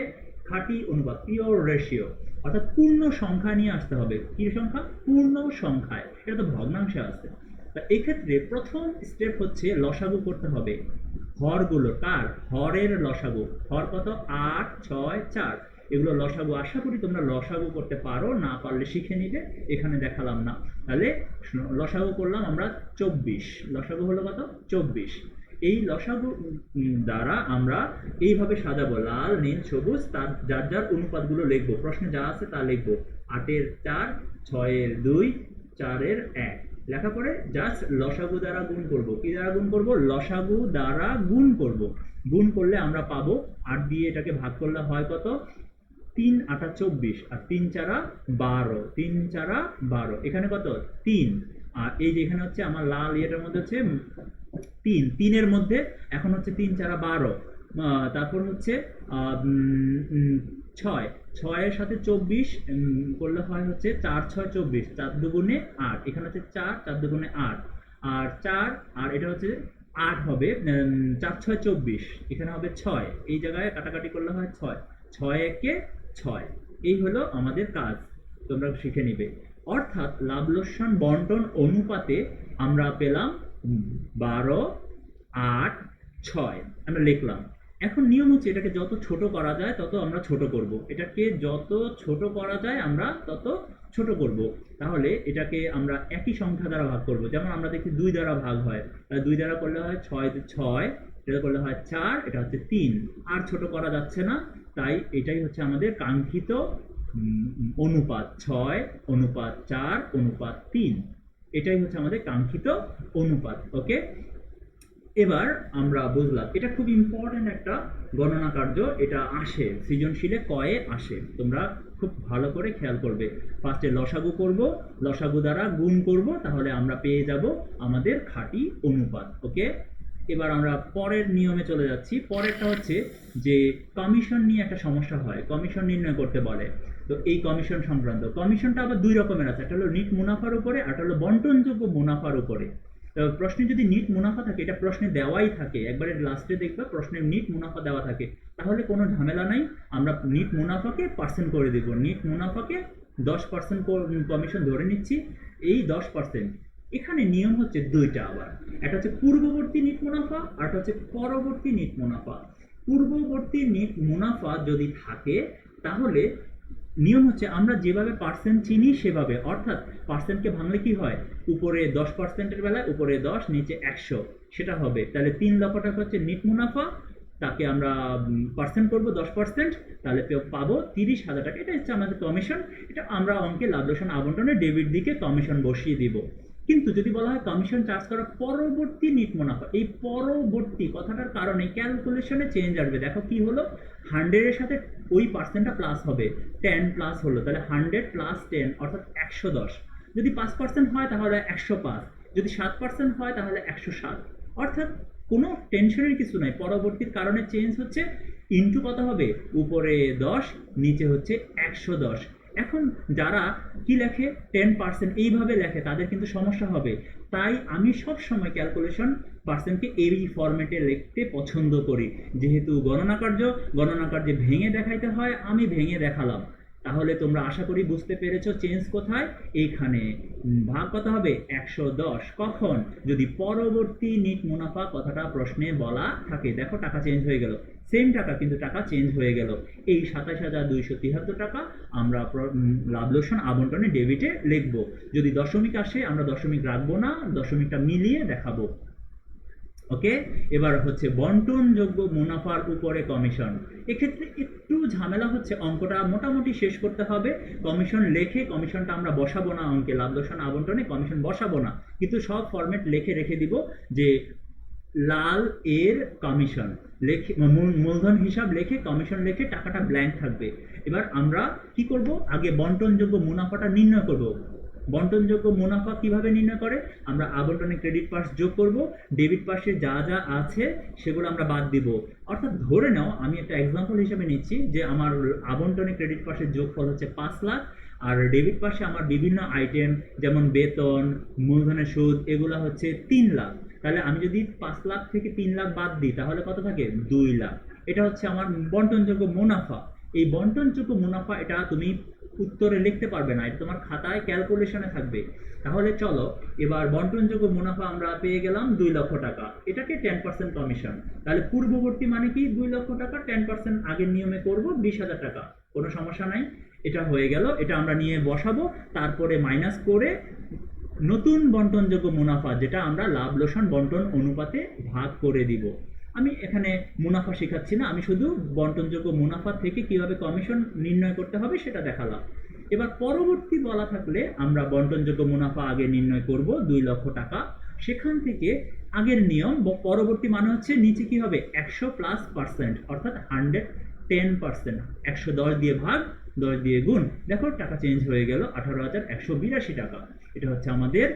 খাঁটি অনুপাত, পিওর রেশিও, অর্থাৎ পূর্ণ সংখ্যা নিয়ে আসতে হবে। কি সংখ্যা? পূর্ণ সংখ্যায়, এটা তো ভগ্নাংশে আসছে। তা এক্ষেত্রে প্রথম স্টেপ হচ্ছে লসাগু করতে হবে হরগুলো। কার? হরের লসাগু। হর কত? 8 6 4, এগুলো লসাগু। আশা করি তোমরা লসাগু করতে পারো, না পারলে শিখে নিবে, এখানে দেখালাম না। তাহলে লসাগু করলাম আমরা 24, লসাগু হলো কত? 24। এই লসাগু দ্বারা আমরা এইভাবে সাজাবো, লাল নীল সবুজ, তার যার যার অনুপাতগুলো লিখবো, প্রশ্নে যা আছে তা লিখবো। 8 এর 4, 6 এর 2, 4 এর 1 লেখা পরে জাস্ট লসাগু দ্বারা গুণ করব। কি দ্বারা গুণ করব? লসাগু দ্বারা গুণ করব। গুণ করলে আমরা পাবো 8 দিয়ে এটাকে ভাগ করলে হয় কত? 3 8 24, আর 3 4 12, 3 4 12, এখানে কত? 3। আর এই যে এখানে হচ্ছে আমার লাল ইয়েটার মধ্যে হচ্ছে 3, 3 এর মধ্যে এখন হচ্ছে 3 4 12, তারপর হচ্ছে 6, 6 এর সাথে 24 করলে হয় হচ্ছে 4 6 24, 4 দুগুণে 8, এখানে হচ্ছে 4 4 দুগুণে 8, আর 4, আর এটা হচ্ছে 8 হবে, 4 6 24, এখানে হবে 6, এই জায়গায় কাটাকাটি করলে হয় 6, 6 একে 6। এই হলো আমাদের কাজ, তোমরা শিখে নিবে। অর্থাৎ লাভ লোকসান বন্টন অনুপাতে আমরা পেলাম 12 8 6, আমরা লিখলাম। এখন নিয়ম হচ্ছে এটাকে যত ছোট করা যায় তত আমরা ছোট করব, এটাকে যত ছোট করা যায় আমরা তত ছোট করব। তাহলে এটাকে আমরা একই সংখ্যা দ্বারা ভাগ করব। যেমন আমরা দেখি 2 দ্বারা ভাগ হয়, তাহলে 2 দ্বারা করলে হয় 6 6, এটা করলে হয় 4, এটা হচ্ছে 3, আর ছোট করা যাচ্ছে না, তাই এটাই হচ্ছে আমাদের কাঙ্ক্ষিত অনুপাত, 6 অনুপাত 4 অনুপাত 3, এটাই হচ্ছে আমাদের কাঙ্ক্ষিত অনুপাত। ওকে, এবার আমরা বুঝলাম এটা খুব ইম্পর্টেন্ট একটা গণনা কার্য, এটা আসে সৃজনশীলে কয়ে আসে, তোমরা খুব ভালো করে খেয়াল করবে। ফার্স্টে লসাগু করব, লসাগু দ্বারা গুণ করব, তাহলে আমরা পেয়ে যাব আমাদের খাঁটি অনুপাত। ওকে, এবার আমরা পরের নিয়মে চলে যাচ্ছি। পরেরটা হচ্ছে যে কমিশন নিয়ে একটা সমস্যা হয়, কমিশন নির্ণয় করতে বলে। তো এই কমিশন সংক্রান্ত, কমিশনটা আবার 2 রকমের আছে, একটা হলো নিট মুনাফার উপরে, আর একটা হলো বন্টনযোগ্য মুনাফার উপরে। প্রশ্নে যদি নিট মুনাফা থাকে, এটা প্রশ্নে দেওয়াই থাকে, একবারে লাস্টে দেখবে প্রশ্নে নিট মুনাফা দেওয়া থাকে, তাহলে কোনো ঝামেলা নাই, আমরা নিট মুনাফাকে পার্সেন্ট করে দেব। নিট মুনাফাকে 10% কমিশন ধরে নিচ্ছি, এই 10%। এখানে নিয়ম হচ্ছে 2টা আবার, একটা হচ্ছে পূর্ববর্তী নিট মুনাফা, আর একটা হচ্ছে পরবর্তী নিট মুনাফা। পূর্ববর্তী নিট মুনাফা যদি থাকে, তাহলে নিয়ম হচ্ছে আমরা যেভাবে পার্সেন্ট চিনি সেভাবে, অর্থাৎ পার্সেন্টকে ভাঙলে কি হয়? উপরে 10%-এর বেলায় উপরে 10, নিচে 100, সেটা হবে। তাহলে 3 লক্ষ টাকা হচ্ছে নিট মুনাফা, তাকে আমরা পার্সেন্ট করব 10%, তাহলে পাবো 30,000 টাকা, এটা হচ্ছে আমাদের কমিশন। এটা আমরা অঙ্কে লাভ লোকসান আবন্টনে ডেবিট দিকে কমিশন বসিয়ে দিব। কিন্তু যদি বলা হয় কমিশন চার্জ করা পরবর্তী নিট মুনাফা, এই পরবর্তী কথাটার কারণে ক্যালকুলেশনে চেঞ্জ আসবে। দেখো কি হলো, 100 এর সাথে ওই পার্সেন্টটা প্লাস হবে, 10 প্লাস হলো, তাহলে 100 প্লাস 10 অর্থাৎ 110। যদি 5% হয় তাহলে 105, যদি 7% হয় তাহলে 107। অর্থাৎ কোনো টেনশনের কিছু নাই, পরবর্তীর কারণে চেঞ্জ হচ্ছে, ইনটু কত হবে? উপরে 10, নিচে হচ্ছে 110। এখন যারা কি লেখে 10% এইভাবে লেখে, তাদের কিন্তু সমস্যা হবে। তাই আমি সব সময় ক্যালকুলেশন পার্সেন্টকে এই ফরম্যাটে লিখতে পছন্দ করি। যেহেতু গণনা কার্যে ভেঙে দেখাইতে হয়, আমি ভেঙে দেখালাম। তাহলে তোমরা আশা করি বুঝতে পেরেছো চেঞ্জ কোথায়। এইখানে ভাগ কত হবে? 110। কখন? যদি পরবর্তী নিট মুনাফা কথাটা প্রশ্নে বলা থাকে। দেখো টাকা চেঞ্জ হয়ে গেল, সেম টাকা কিন্তু টাকা চেঞ্জ হয়ে গেল। এই 27,273 টাকা আমরা লাভ লোকসান আবন্টনে ডেবিটে লিখব। যদি দশমিক আসে আমরা দশমিক রাখবো না, দশমিকটা মিলিয়ে দেখাবো। ওকে, এবার হচ্ছে বন্টনযোগ্য মুনাফার উপরে কমিশন। এক্ষেত্রে একটু ঝামেলা হচ্ছে, অঙ্কটা মোটামুটি শেষ করতে হবে। কমিশন লেখে কমিশনটা আমরা বসাবো না অঙ্কে, লাভ লোকসান আবন্টনে কমিশন বসাবো না, কিন্তু সব ফরম্যাট লিখে রেখে দিব যে লাল এর কমিশন লেখে, মূলধন হিসাব লেখে, কমিশন লেখে, টাকাটা ব্ল্যাঙ্ক থাকবে। এবার আমরা কি করব, আগে বন্টনযোগ্য মুনাফাটা নির্ণয় করব। বন্টনযোগ্য মুনাফা কিভাবে নির্ণয় করে, আমরা আবন্টনে ক্রেডিট পাস যোগ করব, ডেবিট পাশে যা যা আছে সেগুলো আমরা বাদ দিব। অর্থাৎ ধরে নাও, আমি একটা এক্সাম্পল হিসেবে নিচ্ছি যে আমার আবন্টনে ক্রেডিট পাশের যোগফল হচ্ছে 5 লাখ, আর ডেবিট পাশে আমার বিভিন্ন আইটেম যেমন বেতন, মূলধনের সুদ, এগুলো হচ্ছে 3 লাখ। তাহলে আমি যদি 5 লাখ থেকে 3 লাখ বাদ দিই তাহলে কত থাকে, 2 লাখ। এটা হচ্ছে আমার বন্টনযোগ্য মুনাফা। এই বন্টনযোগ্য মুনাফা এটা তুমি উত্তরে লিখতে পারবে না, এটা তোমার খাতায় ক্যালকুলেশনে থাকবে। তাহলে চলো এবার বন্টনযোগ্য মুনাফা আমরা পেয়ে গেলাম 2 লক্ষ টাকা, এটাকে 10% কমিশন। তাহলে পূর্ববর্তী মানে কি, 2 লক্ষ টাকা 10% আগের নিয়মে করব 20,000 টাকা, কোনো সমস্যা নাই। এটা হয়ে গেল, এটা আমরা নিয়ে বসাবো, তারপরে মাইনাস করে নতুন বন্টনযোগ্য মুনাফা যেটা আমরা লাভ লোকসান বন্টন অনুপাতে ভাগ করে দিব। আমি এখানে মুনাফা শেখাচ্ছি না, আমি শুধু বন্টনযোগ্য মুনাফা থেকে কিভাবে কমিশন নির্ণয় করতে হবে সেটা দেখালাম। এবার পরবর্তী বলা থাকলে আমরা বন্টনযোগ্য মুনাফা আগে নির্ণয় করব 2 লক্ষ টাকা, সেখান থেকে আগের নিয়ম পরবর্তী মানে হচ্ছে নিচে কি হবে, 100+% অর্থাৎ 110%, 110 দিয়ে ভাগ, 10 দিয়ে গুণ। দেখো টাকা চেঞ্জ হয়ে গেল, 18,182 টাকা। এটা হচ্ছে আমাদের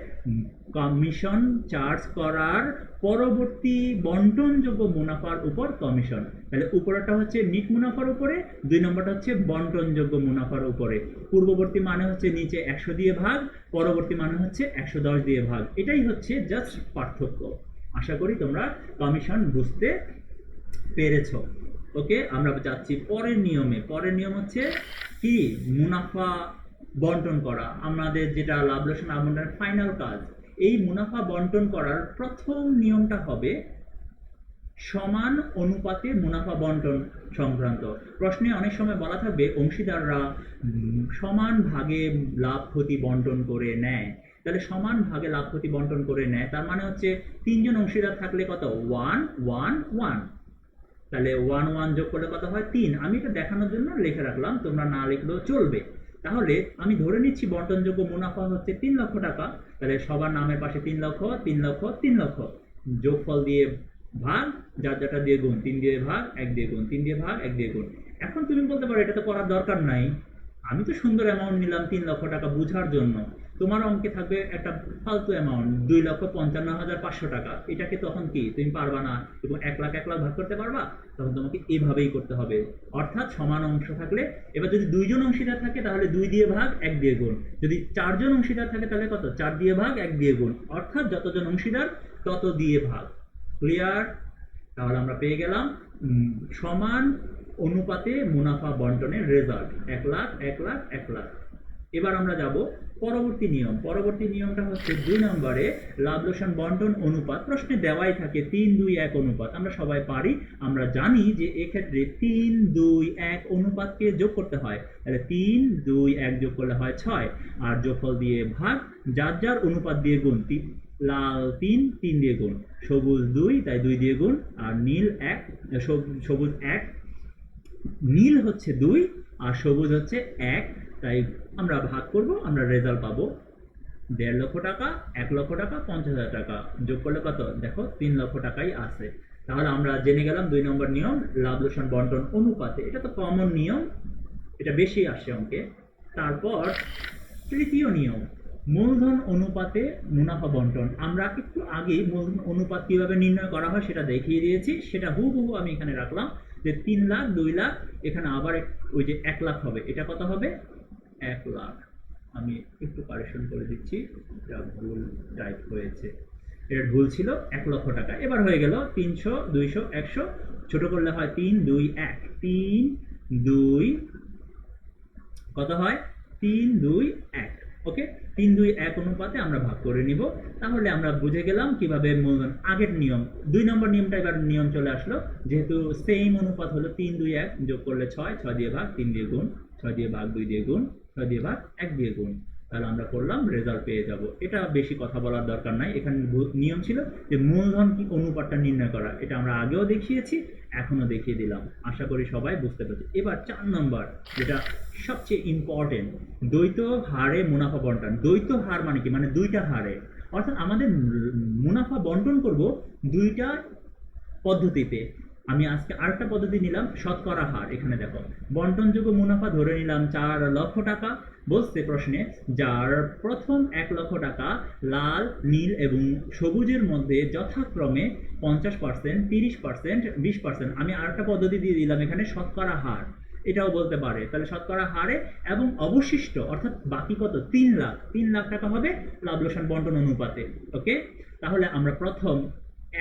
কমিশন চার্জ করার পরবর্তী বন্টনযোগ্য মুনাফার উপর কমিশন। তাহলে উপরেরটা হচ্ছে নিট মুনাফার উপরে, 2 নম্বরটা হচ্ছে বন্টনযোগ্য মুনাফার উপরে। পূর্ববর্তী মানে হচ্ছে নিচে 100 দিয়ে ভাগ, পরবর্তী মানে হচ্ছে 110 দিয়ে ভাগ। এটাই হচ্ছে জাস্ট পার্থক্য। আশা করি তোমরা কমিশন বুঝতে পেরেছো। ওকে, আমরা যাচ্ছি পরের নিয়মে। পরের নিয়ম হচ্ছে কি, মুনাফা বন্টন করা, আমাদের যেটা লাভ লোকসান আবন্টনের ফাইনাল কাজ। এই মুনাফা বন্টন করার প্রথম নিয়মটা হবে সমান অনুপাতে মুনাফা বন্টন সংক্রান্ত। প্রশ্নে অনেক সময় বলা থাকবে অংশীদাররা সমান ভাগে লাভ ক্ষতি বন্টন করে নেয়। তাহলে সমান ভাগে লাভ ক্ষতি বন্টন করে নেয় তার মানে হচ্ছে 3 জন অংশীদার থাকলে কত, 1 1 1, তাহলে 1 1 যোগ করলে কত হয়, 3। আমি এটা দেখানোর জন্য লিখে রাখলাম, তোমরা না লিখলেও চলবে। তাহলে আমি ধরে নিচ্ছি বন্টনযোগ্য মুনাফা হচ্ছে 3 লক্ষ টাকা, তাহলে সবার নামের পাশে 3 লক্ষ 3 লক্ষ 3 লক্ষ, যোগফল দিয়ে ভাগ, যার যাটা দিয়ে গুণ, 3 দিয়ে ভাগ 1 দিয়ে গুণ, 3 দিয়ে ভাগ 1 দিয়ে গুণ। এখন তুমি বলতে পারো এটা তো করার দরকার নাই, আমি তো সুন্দর অ্যামাউন্ট নিলাম 3 লক্ষ টাকা বোঝার জন্য। তোমার অঙ্কে থাকবে একটা ফালতু অ্যামাউন্ট 2,55,500 টাকা, এটাকে তখন কি তুমি পারবা না এবং 1 লাখ 1 লাখ ভাগ করতে পারবা? তখন তোমাকে এভাবেই করতে হবে, অর্থাৎ সমান অংশ থাকলে। এবার যদি 2 জন অংশীদার থাকে তাহলে 2 দিয়ে ভাগ 1 দিয়ে গুণ, যদি 4 জন অংশীদার থাকে তাহলে কত, 4 দিয়ে ভাগ 1 দিয়ে গুণ, অর্থাৎ যতজন অংশীদার তত দিয়ে ভাগ। ক্লিয়ার? তাহলে আমরা পেয়ে গেলাম সমান অনুপাতে মুনাফা বন্টনের রেজাল্ট 1 লাখ 1 লাখ 1 লাখ। এবার আমরা যাব পরবর্তী নিয়ম। পরবর্তী নিয়মটা হচ্ছে 2 নম্বরে লাভ লোকসান বন্টন অনুপাত। প্রশ্নে দেওয়াই থাকে 3 2 1 অনুপাত, আমরা সবাই পারি। আমরা জানি যে এক্ষেত্রে 3 2 1 অনুপাতকে যোগ করতে হয়, তাহলে 3 2 1 যোগ করলে হয় 6, আর যোগফল দিয়ে ভাগ, যার যার অনুপাত দিয়ে গুণ। লাল 3 3 দিয়ে গুণ, সবুজ 2 তাই 2 দিয়ে গুণ, আর নীল 1, সবুজ 1, নীল হচ্ছে 2 আর সবুজ হচ্ছে 1, তাই আমরা ভাগ করব, আমরা রেজাল্ট পাবো 1.5 লক্ষ টাকা, 1 লক্ষ টাকা, 50,000 টাকা, যোগ করলে কত, দেখো 3 লক্ষ টাকাই আসে। তাহলে আমরা জেনে গেলাম 2 নম্বর নিয়ম লাভ লোকসান বন্টন অনুপাতে, এটা তো কমন নিয়ম, এটা বেশি আসে অঙ্কে। তারপর তৃতীয় নিয়ম মূলধন অনুপাতে মুনাফা বন্টন। আমরা একটু আগেই মূলধন অনুপাত কিভাবে নির্ণয় করা হয় সেটা দেখিয়ে দিয়েছি, সেটা হুবহু আমি এখানে রাখলাম যে 3 লাখ 2 লাখ, এখানে আবার ওই যে 1 লাখ হবে, এটা কত হবে 1 লাখ। আমি একটু কারেকশন করে দিচ্ছি, এটা ভুল টাইপ হয়েছে, এটা ভুল ছিল, 1 লক্ষ টাকা। এবার হয়ে গেল 300 200 100, ছোট করলে হয় 3 2 1, 3 2 কত হয় 3 2 1। ওকে, 3 2 1 অনুপাতে আমরা ভাগ করে নিব। তাহলে আমরা বুঝে গেলাম কিভাবে মূলধন, আগের নিয়ম 2 নম্বর নিয়মটা এবার নিয়ম চলে আসলো, যেহেতু সেম অনুপাত হলো 3 2 1, যোগ করলে 6, 6 দিয়ে ভাগ 3 দিয়ে গুণ, 6 দিয়ে ভাগ 2 দিয়ে গুণ, 6 দিয়ে ভাগ 1 দিয়ে গুণ। তাহলে আমরা করলাম, রেজাল্ট পেয়ে যাব। এটা বেশি কথা বলার দরকার নাই, এখানে নিয়ম ছিল যে মূলধন কি অনুপাতটা নির্ণয় করা, এটা আমরা আগেও দেখিয়েছি, এখনো দেখিয়ে দিলাম। আশা করি সবাই বুঝতে পেরেছে। এবার 4 নম্বর, যেটা সবচেয়ে ইম্পর্টেন্ট, দ্বৈত হারে মুনাফা বন্টন। দ্বৈত হার মানে কি, মানে দুইটা হারে। অর্থাৎ আমাদের মুনাফা বন্টন করব দুইটা পদ্ধতিতে। আমি আজকে আরেকটা পদ্ধতি নিলাম, শতকরা হার। এখানে দেখো, বন্টনযোগ্য মুনাফা ধরে নিলাম 4 লক্ষ টাকা। বলছে প্রশ্নে, যার প্রথম 1 লক্ষ টাকা লাল, নীল এবং সবুজের মধ্যে যথাক্রমে 50%, 30%, 20%। আমি আরেকটা পদ্ধতি দিয়ে দিলাম এখানে, শতকরা হার, এটাও বলতে পারে। তাহলে শতকরা হারে এবং অবশিষ্ট অর্থাৎ বাকি কত, 3 লাখ টাকা হবে লাভ লোকসান বন্টন অনুপাতে। ওকে, তাহলে আমরা প্রথম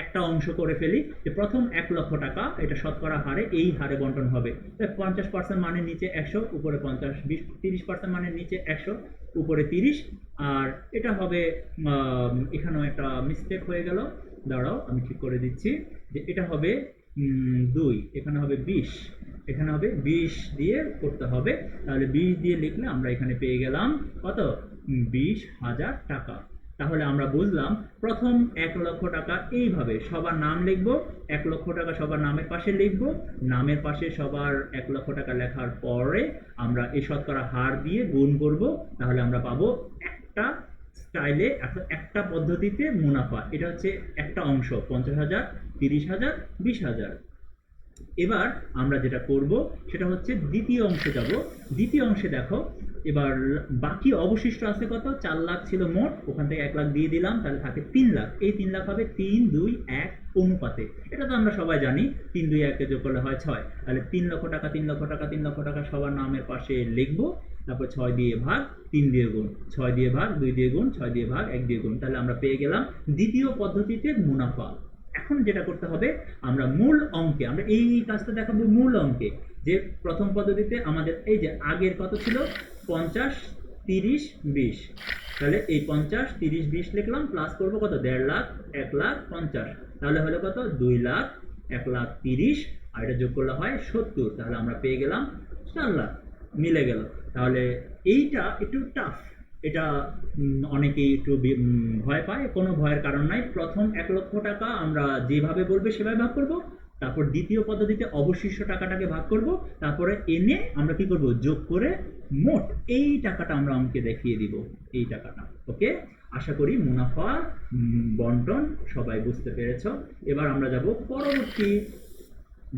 একটা অংশ করে ফেলি যে প্রথম 1 লক্ষ টাকা এটা শতকরা হারে এই হারে বন্টন হবে। 50% মানের নিচে 100, উপরে 50, 20, 30% মানের নিচে 100, উপরে 30। আর এটা হবে এখানেও একটা মিস্টেক হয়ে গেল, দাঁড়াও আমি ঠিক করে দিচ্ছি, যে এটা হবে 2, এখানে হবে 20, এখানে হবে 20 দিয়ে করতে হবে। তাহলে 20 দিয়ে লিখলে আমরা এখানে পেয়ে গেলাম কত, 20,000 টাকা। তাহলে আমরা বুঝলাম প্রথম 1 লক্ষ টাকা এইভাবে সবার নাম লিখব, 1 লক্ষ টাকা সবার নামের পাশে লিখব, নামের পাশে সবার 1 লক্ষ টাকা লেখার পরে আমরা এই শতকরা হার দিয়ে গুণ করব। তাহলে আমরা পাবো একটা স্টাইলে একটা পদ্ধতিতে মুনাফা। এটা হচ্ছে একটা অংশ, 50,000, 30,000, 20,000। এবার আমরা যেটা করব সেটা হচ্ছে দ্বিতীয় অংশে যাব। দ্বিতীয় অংশে দেখো, এবার বাকি অবশিষ্ট আছে কত, 4 লাখ ছিল মোট, ওখান থেকে 1 লাখ দিয়ে দিলাম, তাহলে থাকে 3 লাখ। এই 3 লাখ হবে 3, 2, 1 অনুপাতে। এটা তো আমরা সবাই জানি, 3, 2, 1 কে যোগ করলে হয় 6। তাহলে 3 লক্ষ টাকা, 3 লক্ষ টাকা, 3 লক্ষ টাকা সবার নামের পাশে লিখবো, তারপর 6 দিয়ে ভাগ, 3 দিয়ে গুণ, 6 দিয়ে ভাগ, 2 দিয়ে গুণ, 6 দিয়ে ভাগ, 1 দিয়ে গুণ। তাহলে আমরা পেয়ে গেলাম দ্বিতীয় পদ্ধতিতে মুনাফা। এখন যেটা করতে হবে, আমরা মূল অঙ্কে, আমরা এই কাজটা দেখাবো মূল অঙ্কে। যে প্রথম পদ্ধতিতে আমাদের এই যে আগের কত ছিল, 50, 30, 20। তাহলে এই 50, 30, 20 লিখলাম, প্লাস করবো কত, 1.5 লাখ, 1 লাখ 50। তাহলে হলো কত, 2 লাখ, 1 লাখ 30, আর এটা যোগ করলে হয় 70। তাহলে আমরা পেয়ে গেলাম 4 লাখ, মিলে গেল। তাহলে এইটা একটু টাফ, এটা অনেকেই একটু ভয় পায়, কোনো ভয়ের কারণ নাই। প্রথম 1 লক্ষ টাকা আমরা যেভাবে বলবে সেভাবে ভাগ করব, তারপর দ্বিতীয় পদ্ধতিতে অবশিষ্ট টাকাটাকে ভাগ করব, তারপরে এনে আমরা কি করব, যোগ করে মোট এই টাকাটা আমরা অঙ্কে দেখিয়ে দিব, এই টাকাটা। ওকে, আশা করি মুনাফা বন্টন সবাই বুঝতে পেরেছ। এবার আমরা যাব পরবর্তী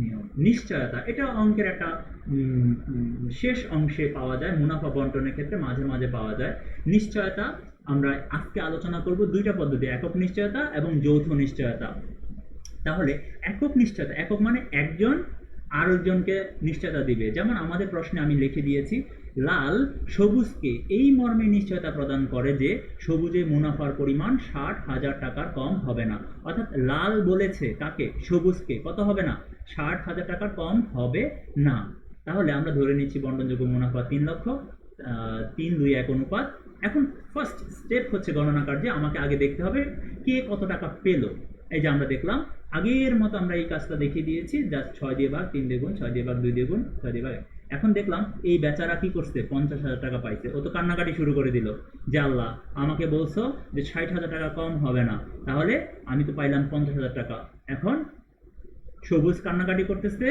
নিয়ম, নিশ্চয়তা। এটা অঙ্কের একটা শেষ অংশে পাওয়া যায়, মুনাফা বন্টনের ক্ষেত্রে মাঝে মাঝে পাওয়া যায় নিশ্চয়তা। আমরা আজকে আলোচনা করব দুইটা পদ্ধতি, একক নিশ্চয়তা এবং যৌথ নিশ্চয়তা। তাহলে একক নিশ্চয়তা, একক মানে একজন আরেকজনকে নিশ্চয়তা দিবে। যেমন আমাদের প্রশ্নে আমি লিখে দিয়েছি, লাল সবুজকে এই মর্মে নিশ্চয়তা প্রদান করে যে সবুজে মুনাফার পরিমাণ 60,000 টাকার কম হবে না। অর্থাৎ লাল বলেছে কাকে, সবুজকে, কত হবে না, 60,000 টাকার কম হবে না। তাহলে আমরা ধরে নিচ্ছি বন্টনযোগ্য মুনাফা 3 লক্ষ, 3, 2, 1 অনুপাত। এখন ফার্স্ট স্টেপ হচ্ছে গণনা কার্যে আমাকে আগে দেখতে হবে কে কত টাকা পেল। এই যে আমরা দেখলাম আগের মতো আমরা এই কাজটা দেখিয়ে দিয়েছি, জাস্ট 6 দিয়ে ভাগ, 3 দিয়ে গুণ, 6 দিয়ে ভাগ, 2 দিয়ে গুণ, 6 দিয়ে ভাগ। এখন দেখলাম এই বেচারা কি করছে, 50,000 টাকা পাইছে। ও তো কান্নাকাটি শুরু করে দিল যে আল্লাহ আমাকে বলছো যে 60,000 টাকা কম হবে না, তাহলে আমি তো পাইলাম 50,000 টাকা। এখন সবুজ কান্নাকাটি করতেছে,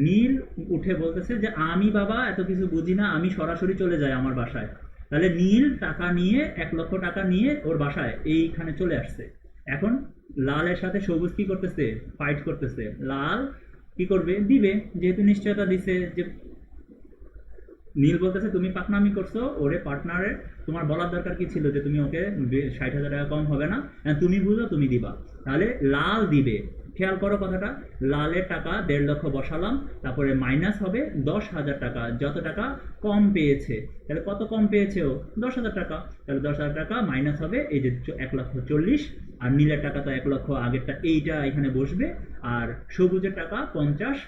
নীল উঠে বলতেছে যে আমি বাবা এত কিছু বুঝি না, আমি সরাসরি চলে যাই আমার বাসায়। তাহলে নীল টাকা নিয়ে 1 লক্ষ টাকা নিয়ে ওর বাসায় এইখানে চলে আসছে। এখন লালের সাথে সবুজ কি করতেছে, ফাইট করতেছে। লাল কি করবে, দিবে, যেহেতু নিশ্চয়তা দিছে। যে নীল বলতেছে তুমি পাকনামি করছো, ওরে পার্টনারে তোমার বলার দরকার কি ছিল যে তুমি ওকে 60,000 টাকা কম হবে না, তুমি বুঝো তুমি দিবা। তাহলে লাল দিবে। খেয়াল করো কথাটা, লালের টাকা 1.5 লক্ষ বসালাম, তারপরে মাইনাস হবে 10,000 টাকা, যত টাকা কম পেয়েছে। তাহলে কত কম পেয়েছে ও, 10,000 টাকা। তাহলে 10,000 টাকা মাইনাস হবে এই যে 1,40,000, আর নীলের টাকা তো 1 লক্ষ, আগেরটা এইটা এখানে বসবে। আর সবুজের টাকা 50,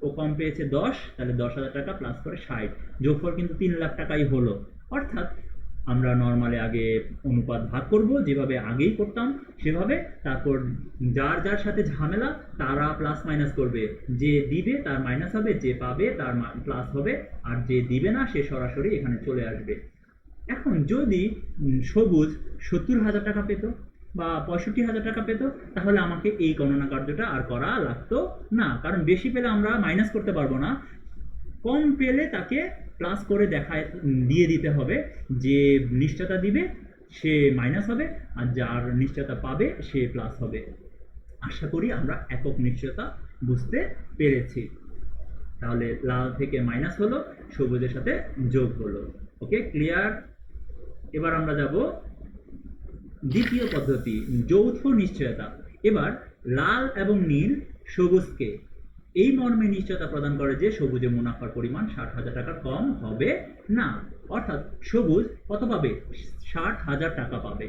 ও কম পেয়েছে 10, তাহলে 10,000 টাকা প্লাস করে 60, যোগফল কিন্তু 3 লাখ টাকাই হলো। অর্থাৎ আমরা নর্মালি আগে অনুপাত ভাগ করব যেভাবে আগেই করতাম সেভাবে, তারপর যার যার সাথে ঝামেলা তারা প্লাস মাইনাস করবে, যে দিবে তার মাইনাস হবে, যে পাবে তার প্লাস হবে, আর যে দিবে না সে সরাসরি এখানে চলে আসবে। এখন যদি সবুজ 70,000 টাকা পেত বা 65,000 টাকা পেত, তাহলে আমাকে এই গণনা কার্যটা আর করা লাগতো না, কারণ বেশি পেলে আমরা মাইনাস করতে পারবো না, কম পেলে তাকে প্লাস করে দেখায় দিয়ে দিতে হবে। যে নিশ্চয়তা দিবে সে মাইনাস হবে, আর যার নিশ্চয়তা পাবে সে প্লাস হবে। আশা করি আমরা একক নিশ্চয়তা বুঝতে পেরেছি। তাহলে লাল থেকে মাইনাস হলো, সবুজের সাথে যোগ হলো। ওকে, ক্লিয়ার? এবার আমরা যাব দ্বিতীয় পদ্ধতি, যৌথ নিশ্চয়তা। এবার লাল এবং নীল সবুজকে এই মর্মে নিশ্চয়তা প্রদান করে যে সবুজে মুনাফার পরিমাণ 60,000 টাকার কম হবে না। অর্থাৎ সবুজ কত পাবে? 60,000 টাকা পাবে।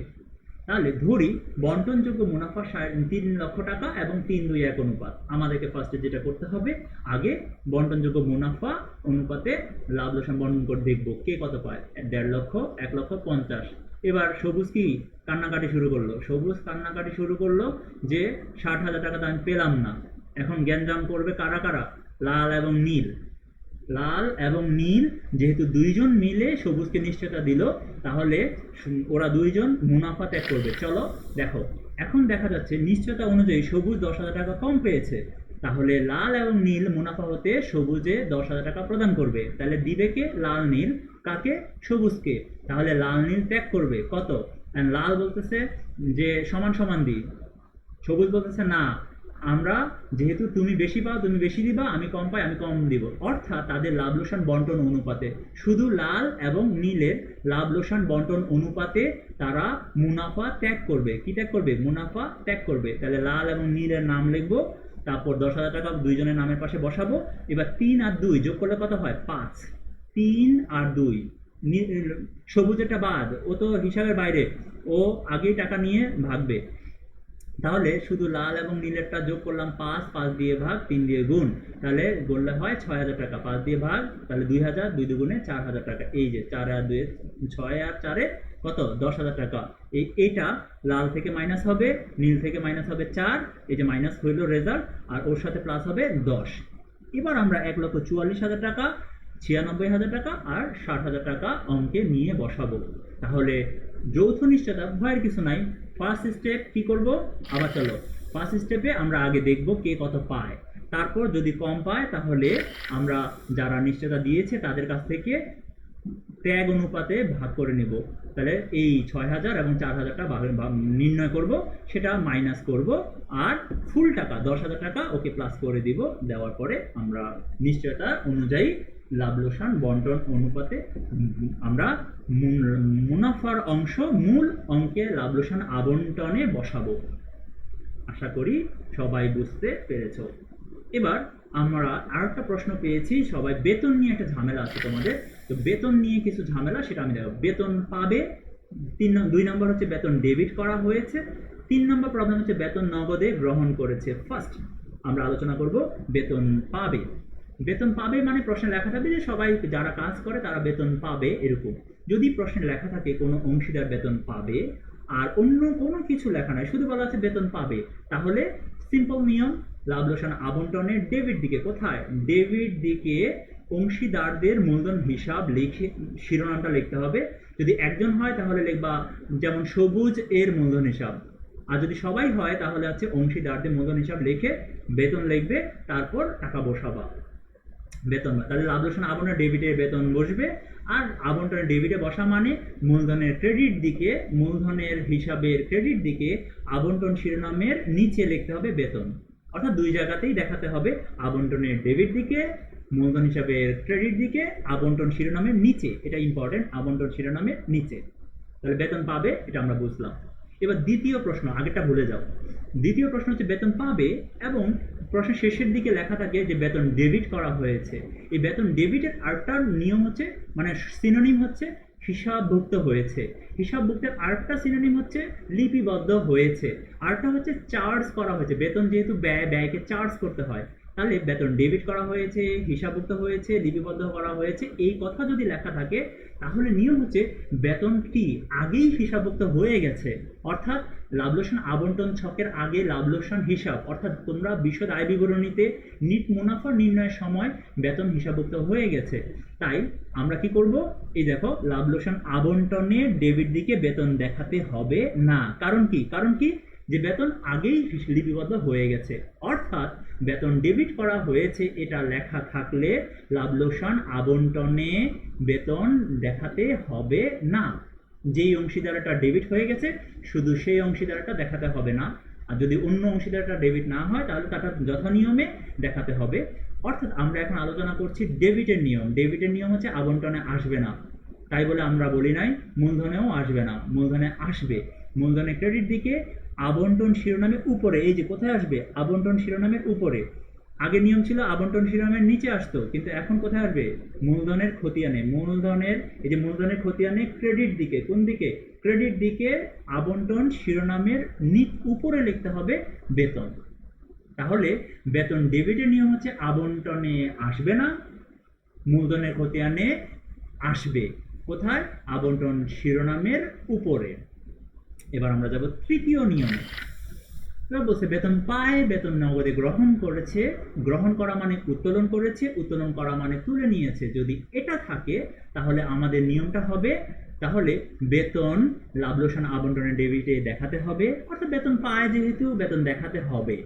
তাহলে ধরি বন্টনযোগ্য মুনাফা 3 লক্ষ টাকা এবং 3-2-1 অনুপাত। আমাদেরকে ফার্স্টে যেটা করতে হবে, আগে বন্টনযোগ্য মুনাফা অনুপাতে লাভ লোকসান বন্টন করে দেখবো কে কত পায়। 1.5 লক্ষ, 1,50,000। এবার সবুজ কি কান্নাকাটি শুরু করলো? সবুজ কান্নাকাটি শুরু করলো যে 60,000 টাকা তো আমি পেলাম না। এখন গ্যাঞ্জাম করবে কারা কারা? লাল এবং নীল। লাল এবং নীল যেহেতু দুইজন মিলে সবুজকে নিশ্চয়তা দিল, তাহলে ওরা দুইজন মুনাফা ত্যাগ করবে। চলো দেখো, এখন দেখা যাচ্ছে নিশ্চয়তা অনুযায়ী সবুজ 10,000 টাকা কম পেয়েছে, তাহলে লাল এবং নীল মুনাফা হতে সবুজে 10,000 টাকা প্রদান করবে। তাহলে দিবে কে? লাল নীল। কাকে? সবুজকে। তাহলে লাল নীল ত্যাগ করবে কত? লাল বলতেছে যে সমান সমান দিই, সবুজ বলতেছে না, আমরা যেহেতু তুমি বেশি পাও তুমি বেশি দিবা, আমি কম পাই আমি কম দিব। অর্থাৎ তাদের লাভ লোকসান বন্টন অনুপাতে, শুধু লাল এবং নীলের লাভ লোকসান বন্টন অনুপাতে তারা মুনাফা ত্যাগ করবে। কি ত্যাগ করবে? মুনাফা ত্যাগ করবে। তাহলে লাল এবং নীলের নাম লিখবো, তারপর 10,000 টাকা দুইজনের নামের পাশে বসাবো। এবার 3 আর 2 যোগ করলে কত হয়? 5। 3 আর 2, সবুজেরটা বাদ, ও তো হিসাবের বাইরে, ও আগেই টাকা নিয়ে ভাগবে। তাহলে শুধু লাল এবং নীলেরটা যোগ করলাম 5, 5 দিয়ে ভাগ, 3 দিয়ে গুণ, তাহলে গুণলে হয় 6,000 টাকা। 5 দিয়ে ভাগ, তাহলে 2,000, 2 দুগুণে 4,000 টাকা। এই যে 4 আর 2, 6 আর 4 কত? 10,000 টাকা। এইটা লাল থেকে মাইনাস হবে, নীল থেকে মাইনাস হবে 4, এই যে মাইনাস হইল রেজাল্ট, আর ওর সাথে প্লাস হবে 10। এবার আমরা 1,44,000 টাকা, 96,000 টাকা আর 60,000 টাকা অঙ্কে নিয়ে বসাবো। তাহলে যৌথ নিশ্চয়তা ভয়ের কিছু নাই। ফার্স্ট স্টেপ কি করব? আবার চলো, ফার্স্ট স্টেপে আমরা আগে দেখব কে কত পায়, তারপর যদি কম পায় তাহলে আমরা যারা নিশ্চয়তা দিয়েছে তাদের কাছ থেকে ত্যাগ অনুপাতে ভাগ করে নেব। তাহলে এই 6,000 এবং 4,000 টাকা নির্ণয় করব, সেটা মাইনাস করব, আর ফুল টাকা 10,000 টাকা ওকে প্লাস করে দিব। দেওয়ার পরে আমরা নিশ্চয়তা অনুযায়ী লাভ লোকসান বন্টন অনুপাতে আমরা মুনাফার অংশ মূল অঙ্কে লাভ লোকসান আবন্টনে বসাবো। আশা করি সবাই বুঝতে পেরেছ। এবার আমরা আরেকটা প্রশ্ন পেয়েছি, সবাই বেতন নিয়ে একটা ঝামেলা আছে তোমাদের, তো বেতন নিয়ে কিছু ঝামেলা সেটা আমি দেখব। বেতন পাবে, 2 নম্বর হচ্ছে বেতন ডেবিট করা হয়েছে, 3 নম্বর প্রবলেম হচ্ছে বেতন নগদে গ্রহণ করেছে। ফার্স্ট আমরা আলোচনা করব বেতন পাবে। বেতন পাবে মানে প্রশ্নে লেখা থাকবে যে সবাই যারা কাজ করে তারা বেতন পাবে, এরকম। যদি প্রশ্নে লেখা থাকে কোনো অংশীদার বেতন পাবে আর অন্য কোনো কিছু লেখা নাই, শুধু বলা আছে বেতন পাবে, তাহলে সিম্পল নিয়ম, লাভ লোকসান আবন্টনের ডেবিট দিকে, কোথায়? ডেবিট দিকে অংশীদারদের মূলধন হিসাব লিখে শিরোনামটা লিখতে হবে। যদি একজন হয় তাহলে লিখবা যেমন সবুজ এর মূলধন হিসাব, আর যদি সবাই হয় তাহলে আছে অংশীদারদের মূলধন হিসাব লিখে বেতন লিখবে, তারপর টাকা বসাবা বেতন। তাহলে লাভ লোকসান আবন্টনের ডেবিটে বেতন বসবে, আর আবন্টনের ডেবিটে বসা মানে মূলধনের ক্রেডিট দিকে, মূলধনের হিসাবের ক্রেডিট দিকে আবন্টন শিরোনামের নিচে লিখতে হবে বেতন। অর্থাৎ দুই জায়গাতেই দেখাতে হবে আবন্টনের ডেবিট দিকে, মূলধন হিসাবের ক্রেডিট দিকে, আবন্টন শিরোনামের নিচে। এটা ইম্পর্টেন্ট, আবন্টন শিরোনামের নিচে। তাহলে বেতন পাবে, এটা আমরা বুঝলাম। এবার দ্বিতীয় প্রশ্ন, আগেরটা ভুলে যাও। দ্বিতীয় প্রশ্ন হচ্ছে বেতন পাবে এবং প্রশ্নের শেষের দিকে লেখা থাকে যে বেতন ডেবিট করা হয়েছে। এই বেতন ডেবিটের আরেকটা নিয়ম হচ্ছে, মানে সিনোনিম হচ্ছে হিসাবভুক্ত হয়েছে। হিসাবভুক্তের আরেকটা সিনোনিম হচ্ছে লিপিবদ্ধ হয়েছে। আরেকটা হচ্ছে চার্জ করা হয়েছে। বেতন যেহেতু ব্যয়কে চার্জ করতে হয়, তাহলে বেতন ডেবিট করা হয়েছে, হিসাবভুক্ত হয়েছে, লিপিবদ্ধ করা হয়েছে, এই কথা যদি লেখা থাকে তাহলে নিয়ম হচ্ছে বেতনটি আগেই হিসাবভুক্ত হয়ে গেছে। অর্থাৎ লাভ লোকসান আবন্টন ছকের আগে লাভ লোকসান হিসাব, অর্থাৎ তোমরা বিশদ আয় বিবরণীতে নিট মুনাফা নির্ণয়ের সময় বেতন হিসাবভুক্ত হয়ে গেছে। তাই আমরা কি করব? এই দেখো, লাভ লোকসান আবন্টনের ডেবিট দিকে বেতন দেখাতে হবে না। কারণ কি? কারণ কি? যে বেতন আগেই লিপিবদ্ধ হয়ে গেছে। অর্থাৎ বেতন ডেবিট করা হয়েছে এটা লেখা থাকলে লাভ লোকসান আবন্টনে বেতন দেখাতে হবে না। যেই অংশীদারটা ডেবিট হয়ে গেছে শুধু সেই অংশীদারটা দেখাতে হবে না, আর যদি অন্য অংশীদারটা ডেবিট না হয় তাহলে তাটা যথানিয়মে দেখাতে হবে। অর্থাৎ আমরা এখন আলোচনা করছি ডেবিটের নিয়ম। ডেবিটের নিয়ম হচ্ছে আবন্টনে আসবে না, তাই বলে আমরা বলি নাই মূলধনেও আসবে না, মূলধনে আসবে। মূলধনে ক্রেডিট দিকে আবন্টন শিরোনামের উপরে, এই যে কোথায় আসবে, আবন্টন শিরোনামের উপরে। আগে নিয়ম ছিল আবন্টন শিরোনামের নিচে আসতো, কিন্তু এখন কোথায় আসবে, মূলধনের খতিয়ানে। মূলধনের, এই যে মূলধনের খতিয়ানে ক্রেডিট দিকে, কোন দিকে, ক্রেডিট দিকে আবন্টন শিরোনামের উপরে লিখতে হবে বেতন। তাহলে বেতন ডেবিটের নিয়ম হচ্ছে আবন্টনে আসবে না, মূলধনের খতিয়ানে আসবে। কোথায়, আবন্টন শিরোনামের উপরে। এবার আমরা যাব তৃতীয় নিয়মে। বলছে বেতন পায়, বেতন নগদে গ্রহণ করেছে, গ্রহণ করা মানে উত্তোলন করেছে, উত্তোলন করা মানে তুলে নিয়েছে। যদি এটা থাকে তাহলে আমাদের নিয়মটা হবে, তাহলে বেতন লাভ লোকসান আবন্টনের ডেবিটে দেখাতে হবে, অর্থাৎ বেতন পায় যেহেতু বেতন দেখাতে হবে,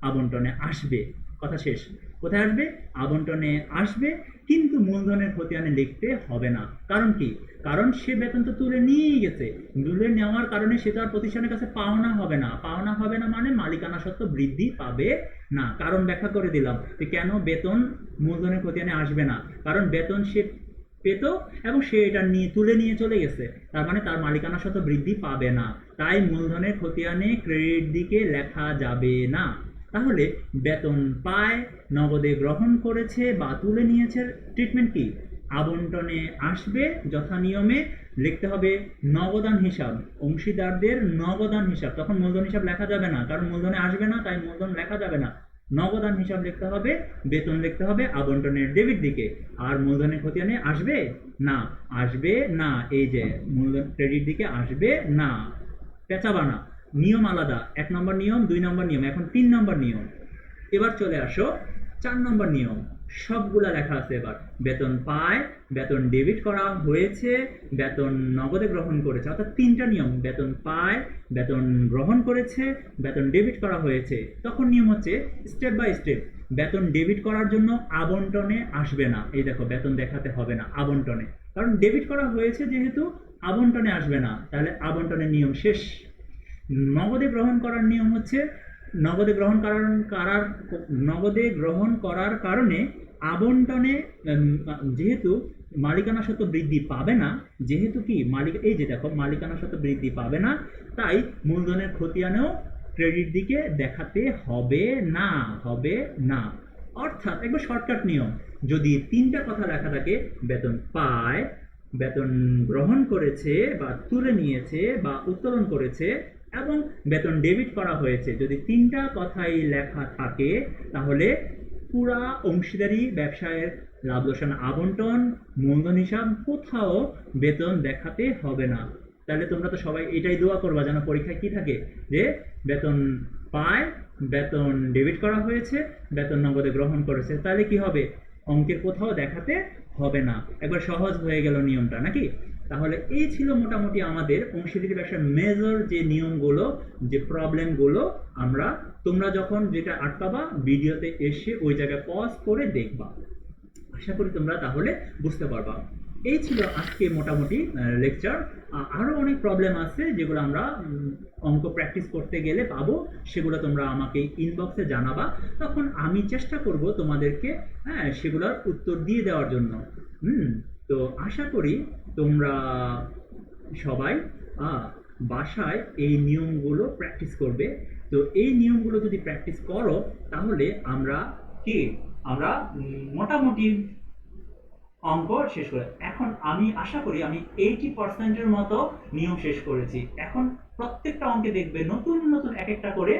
আবন্টনে আসবে। কথা শেষ। কোথায় আসবে, আবন্টনে আসবে, কিন্তু মূলধনের খতিয়ানে লিখতে হবে না। কারণ কি, কারণ সে বেতন তো তুলে নিয়েই গেছে, তুলে নেওয়ার কারণে সে তো আর প্রতিষ্ঠানের কাছে পাওনা হবে না। পাওনা হবে না মানে মালিকানা সত্ত্ব বৃদ্ধি পাবে না। কারণ ব্যাখ্যা করে দিলাম যে কেন বেতন মূলধনের খতিয়ানে আসবে না। কারণ বেতন সে পেত এবং সে এটা নিয়ে তুলে নিয়ে চলে গেছে, তার মানে তার মালিকানা সত্ত্ব বৃদ্ধি পাবে না, তাই মূলধনের খতিয়ানে ক্রেডিট দিকে লেখা যাবে না। তাহলে বেতন পায়, নগদে গ্রহণ করেছে বা তুলে নিয়েছে, ট্রিটমেন্ট কি, আবন্টনে আসবে, যথানিয়মে লিখতে হবে নগদান হিসাব, অংশীদারদের নগদান হিসাব। তখন মূলধন হিসাব লেখা যাবে না, কারণ মূলধনে আসবে না, তাই মূলধন লেখা যাবে না। নগদান হিসাব লিখতে হবে, বেতন লিখতে হবে আবন্টনের ডেবিট দিকে। আর মূলধনের খতিয়ানে আসবে না, আসবে না, এই যে মূলধন ক্রেডিট দিকে আসবে না, পেঁচাবানা। নিয়ম আলাদা, 1 নম্বর নিয়ম, 2 নম্বর নিয়ম, এখন 3 নম্বর নিয়ম। এবার চলে আসো 4 নম্বর নিয়ম। সবগুলা লেখা আছে এবার। বেতন পায়, বেতন ডেবিট করা হয়েছে, বেতন নগদে গ্রহণ করেছে, অর্থাৎ 3টা নিয়ম। বেতন পায়, বেতন গ্রহণ করেছে, বেতন ডেবিট করা হয়েছে। তখন নিয়ম হচ্ছে স্টেপ বাই স্টেপ। বেতন ডেবিট করার জন্য আবন্টনে আসবে না, এই দেখো বেতন দেখাতে হবে না আবন্টনে, কারণ ডেবিট করা হয়েছে যেহেতু আবন্টনে আসবে না, তাহলে আবন্টনের নিয়ম শেষ। নগদে গ্রহণ করার নিয়ম হচ্ছে নগদে গ্রহণ করার কারণে আবন্টনে যেহেতু মালিকানা সত্ত্ব বৃদ্ধি পাবে না, যেহেতু কি এই যে দেখো মালিকানা সত্ত্ব বৃদ্ধি পাবে না, তাই মূলধনের খতিয়ানেও ক্রেডিট দিকে দেখাতে হবে না, হবে না। অর্থাৎ একবার শর্টকাট নিয়ম, যদি 3টা কথা লেখা থাকে, বেতন পায়, বেতন গ্রহণ করেছে বা তুলে নিয়েছে বা উত্তোলন করেছে এবং বেতন ডেবিট করা হয়েছে, যদি 3টা কথাই লেখা থাকে তাহলে পুরা অংশীদারি ব্যবসায়ের লাভ লোকসান আবন্টন, মূলধন হিসাব কোথাও বেতন দেখাতে হবে না। তাহলে তোমরা তো সবাই এটাই দোয়া করবা যেন পরীক্ষায় কি থাকে, যে বেতন পায়, বেতন ডেবিট করা হয়েছে, বেতন নগদে গ্রহণ করেছে, তাহলে কি হবে, অঙ্কের কোথাও দেখাতে হবে না। একবার সহজ হয়ে গেল নিয়মটা, নাকি? তাহলে এই ছিল মোটামুটি আমাদের অংশীদারি ব্যবসার মেজর যে নিয়মগুলো, যে প্রবলেমগুলো। তোমরা যখন যেটা আটকাবা ভিডিওতে এসে ওই জায়গায় পজ করে দেখবা, আশা করি তোমরা তাহলে বুঝতে পারবা। এই ছিল আজকে মোটামুটি লেকচার। আরো অনেক প্রবলেম আছে যেগুলো আমরা অঙ্ক প্র্যাকটিস করতে গেলে পাবো, সেগুলো তোমরা আমাকে ইনবক্সে জানাবা, তখন আমি চেষ্টা করব তোমাদেরকে সেগুলোর উত্তর দিয়ে দেওয়ার জন্য। তো আশা করি তোমরা সবাই বাসায় এই নিয়মগুলো প্র্যাকটিস করবে। তো এই নিয়মগুলো যদি প্র্যাকটিস করো তাহলে আমরা মোটামুটি অঙ্ক শেষ করে, এখন আমি আশা করি আমি 80%-এর মতো নিয়ম শেষ করেছি। এখন প্রত্যেকটা অঙ্কে দেখবে নতুন নতুন এক একটা করে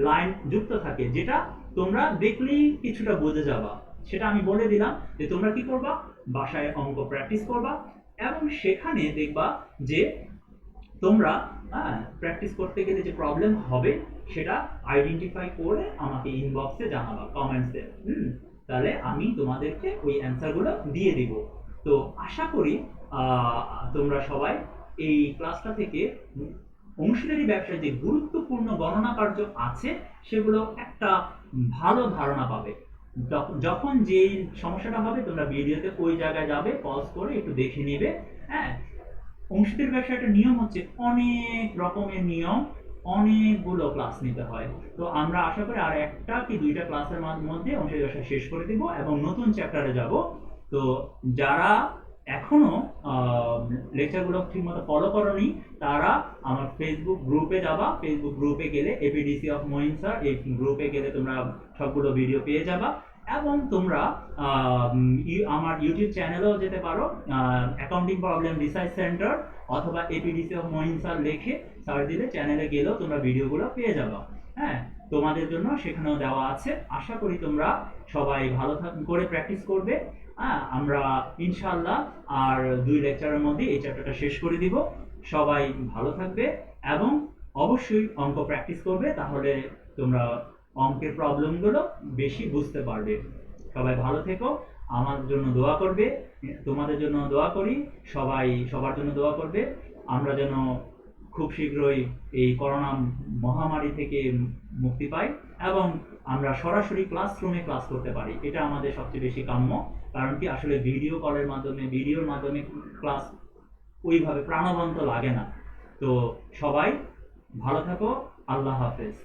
লাইন যুক্ত থাকে, যেটা তোমরা দেখলেই কিছুটা বুঝে যাবা। সেটা আমি বলে দিলাম যে তোমরা কি করবা, বাসায় অঙ্ক প্র্যাকটিস করবা এবং সেখানে দেখবা যে তোমরা প্র্যাকটিস করতে গেলে যে প্রবলেম হবে সেটা আইডেন্টিফাই করে আমাকে ইনবক্সে জানাবা, কমেন্টসে। তাহলে আমি তোমাদেরকে ওই অ্যান্সারগুলো দিয়ে দিব। তো আশা করি তোমরা সবাই এই ক্লাসটা থেকে অংশীদারি ব্যবসায় যে গুরুত্বপূর্ণ গণনা কার্য আছে সেগুলো একটা ভালো ধারণা পাবে। যখন যে সমস্যাটা হবে তোমরা ভিডিওতে ওই জায়গায় যাবে, পজ করে একটু দেখে নেবে। অংশীদারি ব্যবসাটার নিয়ম হচ্ছে অনেক রকমের নিয়ম, অনেকগুলো ক্লাস নিতে হয়। তো আমরা আশা করি আর একটা কি দুইটা ক্লাসের মধ্যে অংশীদারি ব্যবসা শেষ করে দিব এবং নতুন চ্যাপ্টারে যাব। তো যারা এখনো লেকচারগুলো ঠিকমতো ফলো করনি, তারা আমার ফেসবুক গ্রুপে যাবা। ফেসবুক গ্রুপে গেলে এপিডিসি অফ মঈন স্যার, এই গ্রুপে গেলে তোমরা সবগুলো ভিডিও পেয়ে যাবা। এবং তোমরা আমার ইউটিউব চ্যানেলেও যেতে পারো, অ্যাকাউন্টিং প্রবলেম রিসার্চ সেন্টার অথবা এপিডিসি অফ মঈন স্যার লিখে সার্চ দিলে চ্যানেলে গেলেও তোমরা ভিডিওগুলো পেয়ে যাবা। হ্যাঁ, তোমাদের জন্য সেখানেও দেওয়া আছে। আশা করি তোমরা সবাই ভালো করে প্র্যাকটিস করবে। হ্যাঁ, আমরা ইনশাআল্লাহ আর 2 লেকচারের মধ্যে এই চ্যাপ্টারটা শেষ করে দিব। সবাই ভালো থাকবে এবং অবশ্যই অঙ্ক প্র্যাকটিস করবে, তাহলে তোমরা অঙ্কের প্রবলেমগুলো বেশি বুঝতে পারবে। সবাই ভালো থেকো, আমার জন্য দোয়া করবে, তোমাদের জন্য দোয়া করি, সবাই সবার জন্য দোয়া করবে। আমরা যেন খুব শীঘ্রই এই করোনা মহামারী থেকে মুক্তি পাই এবং আমরা সরাসরি ক্লাসরুমে ক্লাস করতে পারি। এটা আমাদের সবচেয়ে বেশি কাম্য। কারণ কি, আসলে ভিডিওর মাধ্যমে ক্লাস ওইভাবে প্রাণবন্ত লাগে না। তো সবাই ভালো থাকো, আল্লাহ হাফেজ।